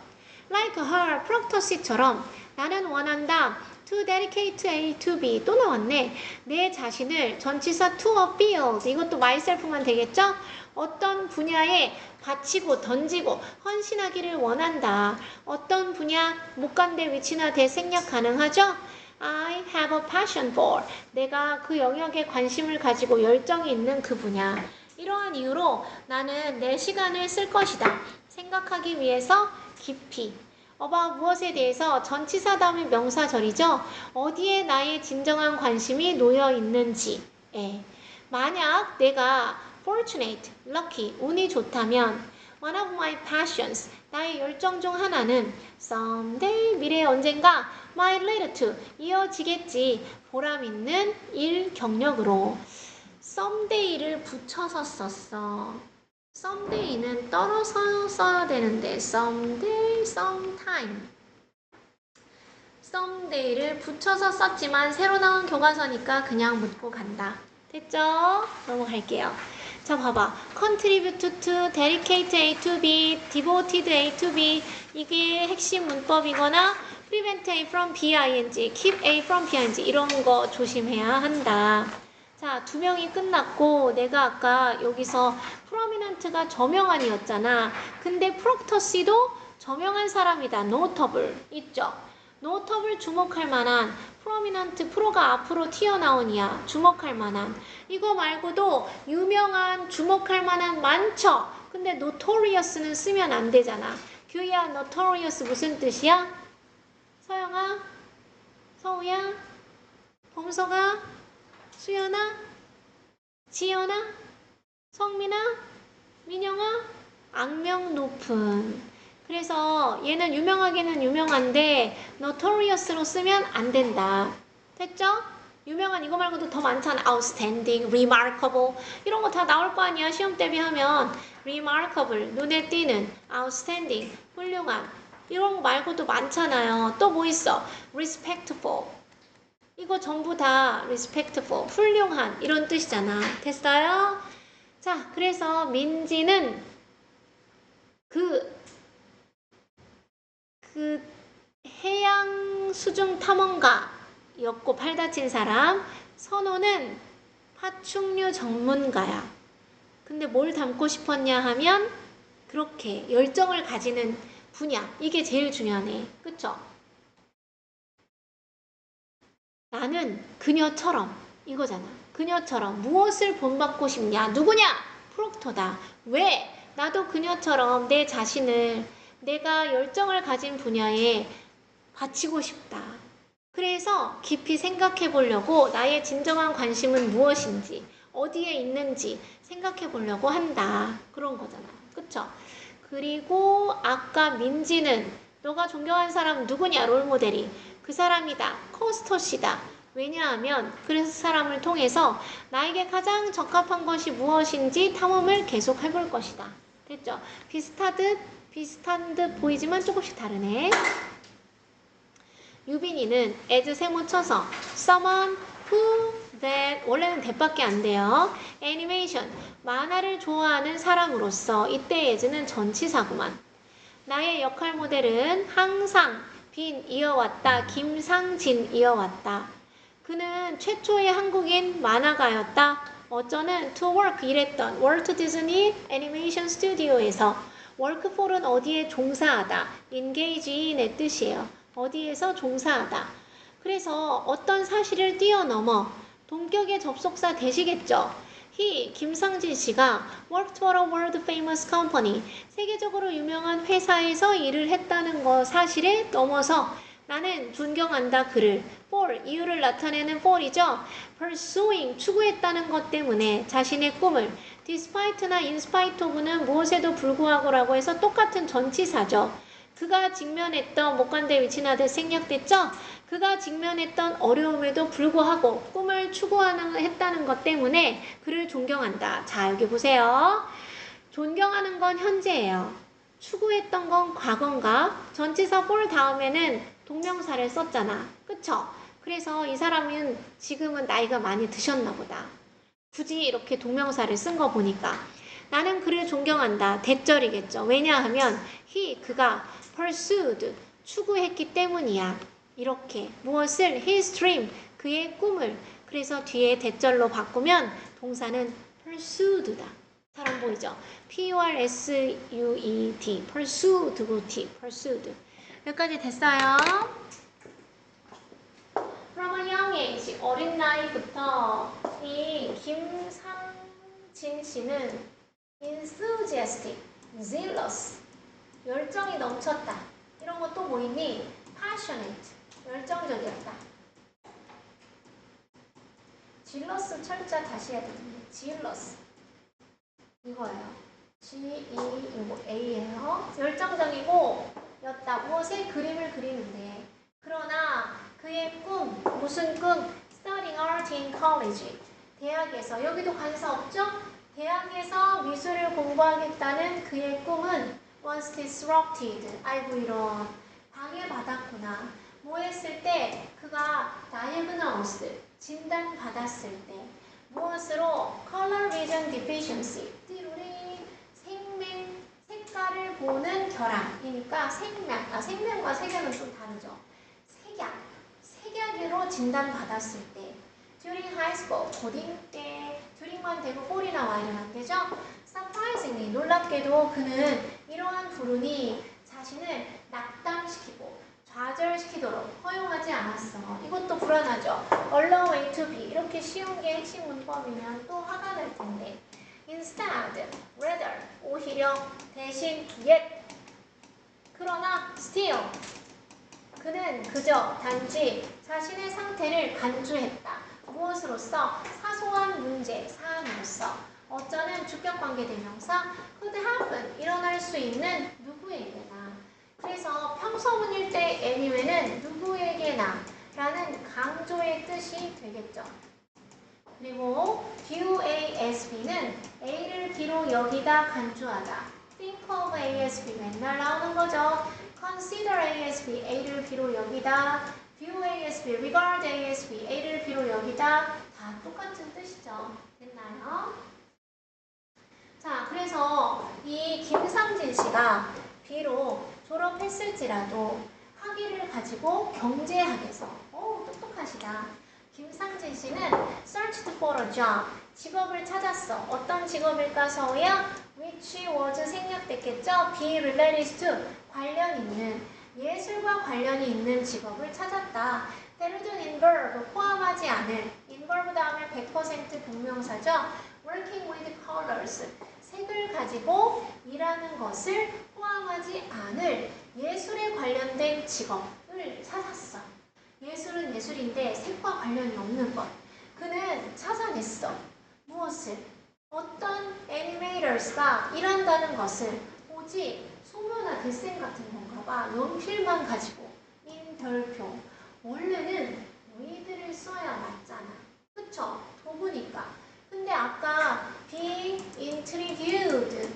Like her, 프록토시처럼 나는 원한다. To dedicate A to B 또 나왔네. 내 자신을 전치사 to a field 이것도 myself만 되겠죠? 어떤 분야에 바치고 던지고 헌신하기를 원한다. 어떤 분야 목간대 위치나 대 생략 가능하죠? I have a passion for 내가 그 영역에 관심을 가지고 열정이 있는 그 분야. 이러한 이유로 나는 내 시간을 쓸 것이다. 생각하기 위해서 깊이. about 무엇에 대해서 전치사 다음에 명사절이죠. 어디에 나의 진정한 관심이 놓여 있는지에. 만약 내가 fortunate, lucky, 운이 좋다면 one of my passions, 나의 열정 중 하나는 someday, 미래의 언젠가 might lead to, 이어지겠지. 보람 있는 일 경력으로. someday를 붙여서 썼어. someday는 떨어서 써야 되는데 someday, sometime. someday를 붙여서 썼지만 새로 나온 교과서니까 그냥 묻고 간다. 됐죠? 넘어갈게요. 자, 봐봐. contribute to, dedicate A to B, devoted A to B 이게 핵심 문법이거나 prevent A from BING, keep A from BING 이런 거 조심해야 한다. 자, 2명이 끝났고 내가 아까 여기서 prominent가 저명한이었잖아. 근데 프록터시도 저명한 사람이다. notable 있죠? notable 주목할 만한 prominent 프로가 앞으로 튀어나오니야. 주목할 만한. 이거 말고도 유명한 주목할 만한 많죠? 근데 notorious는 쓰면 안 되잖아. 규야 notorious 무슨 뜻이야? 서영아? 서우야? 범서가? 수연아? 지연아? 성민아? 민영아? 악명 높은. 그래서 얘는 유명하기는 유명한데 notorious로 쓰면 안 된다. 됐죠? 유명한 이거 말고도 더 많잖아. outstanding, remarkable 이런 거 다 나올 거 아니야. 시험 대비하면 remarkable, 눈에 띄는, outstanding, 훌륭한 이런 거 말고도 많잖아요. 또 뭐 있어? respectful 이거 전부 다 respectful, 훌륭한 이런 뜻이잖아. 됐어요? 자, 그래서 민지는 그 해양 수중 탐험가였고 팔 다친 사람. 선호는 파충류 전문가야. 근데 뭘 담고 싶었냐 하면 그렇게 열정을 가지는 분야. 이게 제일 중요하네. 그쵸? 나는 그녀처럼 이거잖아. 그녀처럼 무엇을 본받고 싶냐? 누구냐? 프록토다. 왜? 나도 그녀처럼 내 자신을 내가 열정을 가진 분야에 바치고 싶다. 그래서 깊이 생각해 보려고 나의 진정한 관심은 무엇인지 어디에 있는지 생각해 보려고 한다. 그런 거잖아. 그쵸? 그리고 아까 민지는 너가 존경하는 사람 누구냐? 롤모델이. 그 사람이다. 커스터시다. 왜냐하면 그래서 사람을 통해서 나에게 가장 적합한 것이 무엇인지 탐험을 계속 해볼 것이다. 됐죠? 비슷한 듯 보이지만 조금씩 다르네. 유빈이는 as 세모 쳐서 someone who that 원래는 that밖에 안 돼요. 애니메이션 만화를 좋아하는 사람으로서 이때 as는 전치사구만. 나의 역할 모델은 항상 빈 이어왔다. 김상진 이어왔다. 그는 최초의 한국인 만화가였다. 어쩌는 to work 일했던 월트 디즈니 애니메이션 스튜디오에서 work for은 어디에 종사하다. engage in의 뜻이에요. 어디에서 종사하다. 그래서 어떤 사실을 뛰어넘어 동격의 접속사 되시겠죠. 김상진 씨가 worked for a world famous company 세계적으로 유명한 회사에서 일을 했다는 거 사실에 넘어서 나는 존경한다 그를. for 이유를 나타내는 for이죠. pursuing 추구했다는 것 때문에 자신의 꿈을. despite나 in spite of는 무엇에도 불구하고라고 해서 똑같은 전치사죠. 그가 직면했던 목관대 위치나듯 생략됐죠. 그가 직면했던 어려움에도 불구하고 꿈을 추구했다는 것 때문에 그를 존경한다. 자, 여기 보세요. 존경하는 건 현재예요. 추구했던 건 과거인가? 전치사 for 다음에는 동명사를 썼잖아. 그쵸? 그래서 이 사람은 지금은 나이가 많이 드셨나 보다. 굳이 이렇게 동명사를 쓴 거 보니까. 나는 그를 존경한다. 대절이겠죠. 왜냐하면 그가 pursued, 추구했기 때문이야. 이렇게 무엇을? his dream, 그의 꿈을. 그래서 뒤에 대절로 바꾸면 동사는 pursued다. 사람 보이죠? P-U-R-S-U-E-D, pursued, pursued. 여기까지 됐어요. 그러면 young age, 어린 나이부터 이 김상진 씨는 enthusiastic, zealous, 열정이 넘쳤다. 이런 거 또 뭐 있니? passionate, 열정적이었다. zealous 철자 다시 해야 되겠네. zealous. 이거예요. G-E-A-예요. 열정적이고 였다. 무엇에? 그림을 그리는데. 그러나 그의 꿈, 무슨 꿈? Studying art in college. 대학에서, 여기도 관사 없죠? 대학에서 미술을 공부하겠다는 그의 꿈은 was disrupted. 아이고 이런. 방해받았구나. 뭐 했을 때? 그가 diagnosed, 진단받았을 때. 무엇으로? Color vision deficiency. 띠로리 색깔을 보는 결함이니까 생명과 색약은 좀 다르죠. 색약으로 진단받았을 때. During high school, 고딩 때 during만 되고 for이 나와야 안 되죠? Surprisingly, 놀랍게도 그는 이러한 불운이 자신을 낙담시키고 좌절시키도록 허용하지 않았어. 이것도 불안하죠. allow A to B 이렇게 쉬운 게 핵심 문법이면 또 화가 날 텐데. instead, rather, 오히려, 대신, yet. 그러나 still, 그는 그저 단지 자신의 상태를 간주했다. 무엇으로써? 사소한 문제, 사안으로서. 어쩌는 주격관계대명사 could happen, 일어날 수 있는 누구에게나. 그래서 평서문일 때 anyway는 누구에게나 라는 강조의 뜻이 되겠죠. 그리고 view ASB는 A를 B로 여기다 간주하다. think of ASB 맨날 나오는 거죠. consider ASB, A를 B로 여기다. view ASB, regard ASB, A를 B로 여기다. 다 똑같은 뜻이죠. 됐나요? 자, 그래서 이 김상진 씨가 비록 졸업했을지라도 학위를 가지고 경제학에서 똑똑하시다. 김상진 씨는 searched for a job, 직업을 찾았어. 어떤 직업일까 서우야? which was 생략됐겠죠? be related to, 관련 있는, 예술과 관련이 있는 직업을 찾았다. that would involve, 포함하지 않을, involve 다음에 100% 동명사죠. working with colors, 색을 가지고 일하는 것을 포함하지 않을 예술에 관련된 직업을 찾았어. 예술은 예술인데 색과 관련이 없는 것. 그는 찾아냈어. 무엇을? 어떤 애니메이터스가 일한다는 것을 오직 소묘나 데센 같은 건가 봐. 연필만 가지고 별표. 원래는 위드를 써야 맞잖아. 그쵸? 도구니까. 근데 아까 be intrigued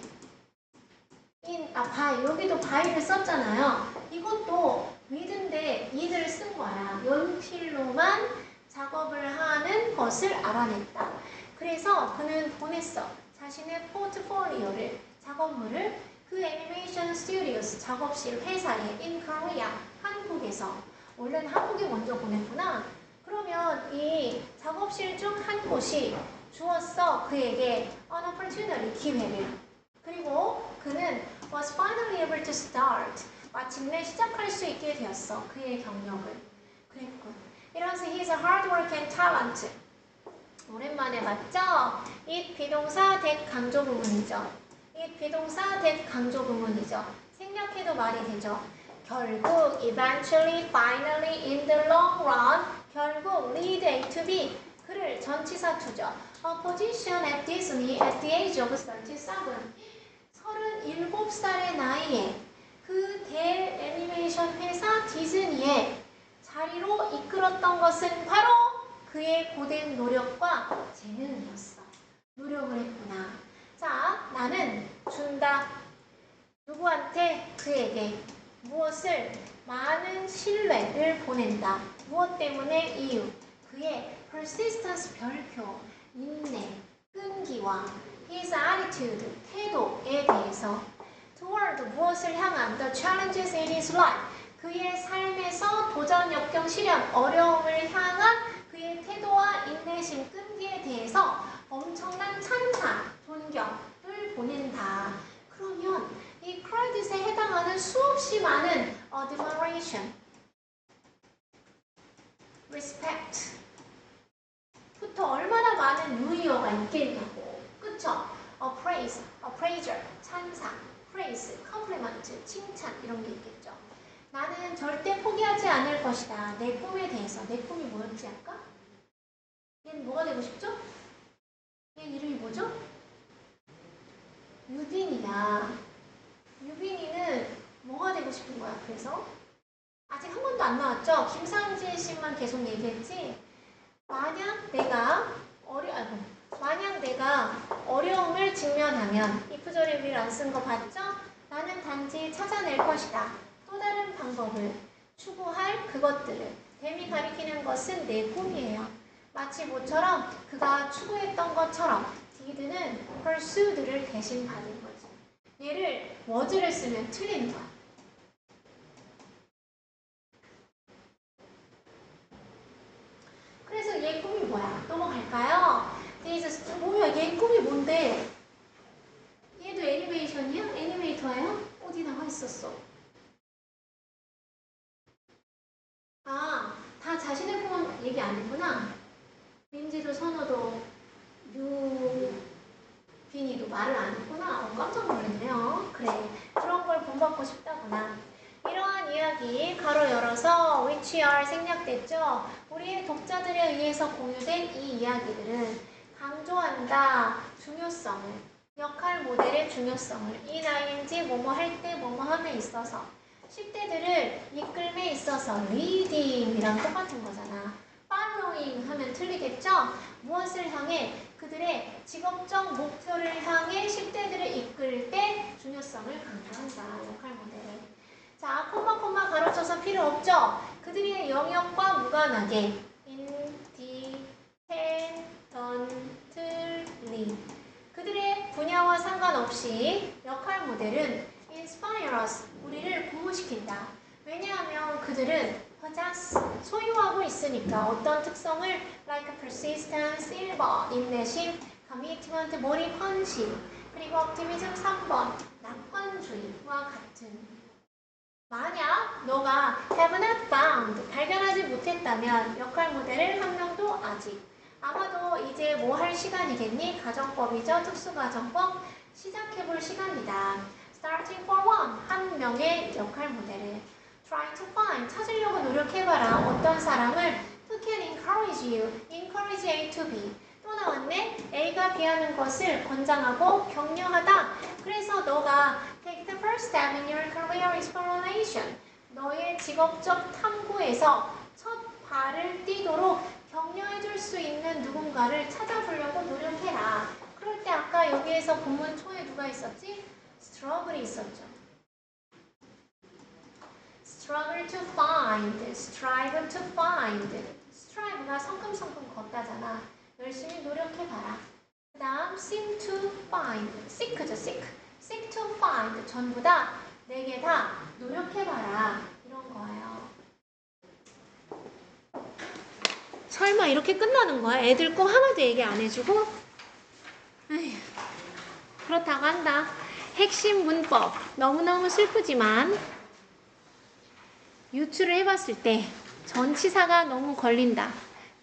by, 여기도 by를 썼잖아요. 이것도 with인데 id를 쓴 거야. 연필로만 작업을 하는 것을 알아냈다. 그래서 그는 보냈어. 자신의 포트폴리오를, 작업물을 그 애니메이션 스튜디오스, 작업실 회사에 in Korea, 한국에서. 원래는 한국에 먼저 보냈구나. 그러면 이 작업실 중 한 곳이 주었어. 그에게 an opportunity, 기회를. 그리고 그는 was finally able to start, 마침내 시작할 수 있게 되었어. 그의 경력을. 그랬군. 이러면서 he is a hard work and talent. 오랜만에 맞죠? it 비동사 that 강조 부문이죠. it 비동사 that 강조 부문이죠. 생략해도 말이 되죠. 결국 eventually, finally, in the long run 결국 lead A to B 그를 전치사 to죠. A position at Disney at the age of 37 37살의 나이에 그 대애니메이션 회사 디즈니에 자리로 이끌었던 것은 바로 그의 고된 노력과 재능이었어. 노력을 했구나. 자, 나는 준다. 누구한테? 그에게. 무엇을? 많은 신뢰를 보낸다. 무엇 때문에? 이유. 그의 persistence 별표, 인내, 끈기와 his attitude, 태도에 대해서 toward 무엇을 향한 the challenges in his life 그의 삶에서 도전, 역경, 시련, 어려움을 향한 그의 태도와 인내심, 끈기에 대해서 엄청난 찬사, 존경을 보낸다. 그러면 이 credit에 해당하는 수없이 많은 admiration, respect 부터 얼마나 많은 유의어가 있겠냐고. 그쵸? appraise, appraiser, 찬사, praise, compliment, 칭찬 이런 게 있겠죠. 나는 절대 포기하지 않을 것이다. 내 꿈에 대해서. 내 꿈이 뭐였지 아까? 얘는 뭐가 되고 싶죠? 얘 이름이 뭐죠? 유빈이야. 유빈이는 뭐가 되고 싶은 거야? 그래서 아직 한 번도 안 나왔죠? 김상진 씨만 계속 얘기했지? 만약 내가 어려움을 직면하면 if 절에 will 안 쓴 거 봤죠? 나는 단지 찾아낼 것이다. 또 다른 방법을 추구할 그것들을. 뱀이 가리키는 것은 내 꿈이에요. 마치 모처럼 그가 추구했던 것처럼 did는 pursued를 대신 받은 거지. 얘를 was를 쓰면 틀린 거야. 그래서 얘 꿈이 뭐야? 넘어갈까요? 뭐야? 얘 꿈이 뭔데? 얘도 애니메이션이야? 애니메이터예요? 어디 나와 있었어? 아, 다 자신의 꿈은 얘기 안 했구나. 민지도 선호도 유빈이도 말을 안 했구나. 깜짝 놀랐네요. 그래, 그런 걸 본받고 싶다구나. 이러한 이야기 가로 열어서 which are 생략됐죠. 우리의 독자들에 의해서 공유된 이 이야기들은 강조한다. 중요성을, 역할 모델의 중요성을 ing 뭐뭐 할 때 뭐뭐 함에 있어서 10대들을 이끌매 있어서 leading이랑 똑같은 거잖아. following 하면 틀리겠죠? 무엇을 향해? 그들의 직업적 목표를 향해 10대들을 이끌 때 중요성을 강조한다. 역할 모델에. 자, 콤마 가로쳐서 필요 없죠? 그들의 영역과 무관하게 independently 그들의 분야와 상관없이 역할 모델은 inspire us 우리를 부모시킨다. 왜냐하면 그들은 possess 소유하고 있으니까 어떤 특성을 like persistence 1번 인내심, commitment 몰입 헌신 그리고 optimism 3번 낙관주의와 같은. 만약 너가 have not found 발견하지 못했다면 역할 모델을 한 명도 아직 아마도 이제 뭐 할 시간이겠니? 가정법이죠. 특수가정법 시작해볼 시간이다. Starting for one 한 명의 역할 모델을 Try to find 찾으려고 노력해봐라. 어떤 사람을 Who can encourage you? Encourage A to B 또 나왔네. A가 B하는 것을 권장하고 격려하다. 그래서 너가 take the first step in your career exploration. 너의 직업적 탐구에서 첫 발을 띄도록 격려해줄 수 있는 누군가를 찾아보려고 노력해라. 그럴 때 아까 여기에서 본문 초에 누가 있었지? struggle이 있었죠. struggle to find, strive to find. strive가 성큼성큼 걷다잖아. 열심히 노력해봐라. 그 다음 seem to find, seek죠, seek to find. 전부 다 내게 다 노력해봐라. 이런 거예요. 설마 이렇게 끝나는 거야? 애들 꿈 하나도 얘기 안 해주고? 에휴, 그렇다고 한다. 핵심 문법 너무너무 슬프지만 유추를 해봤을 때 전치사가 너무 걸린다.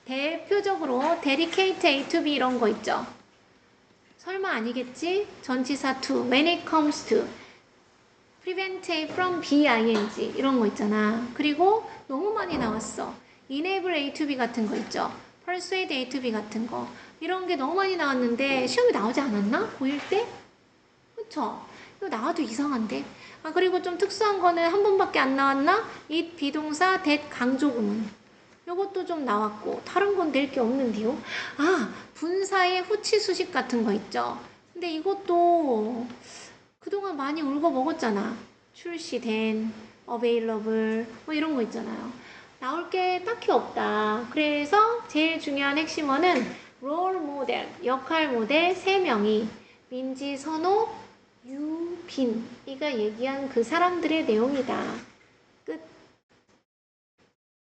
대표적으로 dedicate A to B 이런 거 있죠. 설마 아니겠지? 전치사 to, when it comes to prevent A from B, ing 이런 거 있잖아. 그리고 너무 많이 나왔어. enable A to B 같은 거 있죠. persuade A to B 같은 거. 이런 게 너무 많이 나왔는데 시험에 나오지 않았나? 고1 때? 그쵸? 이거 나와도 이상한데? 아, 그리고 좀 특수한 거는 한 번밖에 안 나왔나? it 비동사 that 강조구문. 요것도 좀 나왔고 다른 건 낼 게 없는데요. 아, 분사의 후치 수식 같은 거 있죠. 근데 이것도 그동안 많이 울고 먹었잖아. 출시된, available 뭐 이런 거 있잖아요. 나올 게 딱히 없다. 그래서 제일 중요한 핵심어는 롤 모델, 역할 모델 3명이 민지, 선호, 유빈 이가 얘기한 그 사람들의 내용이다. 끝.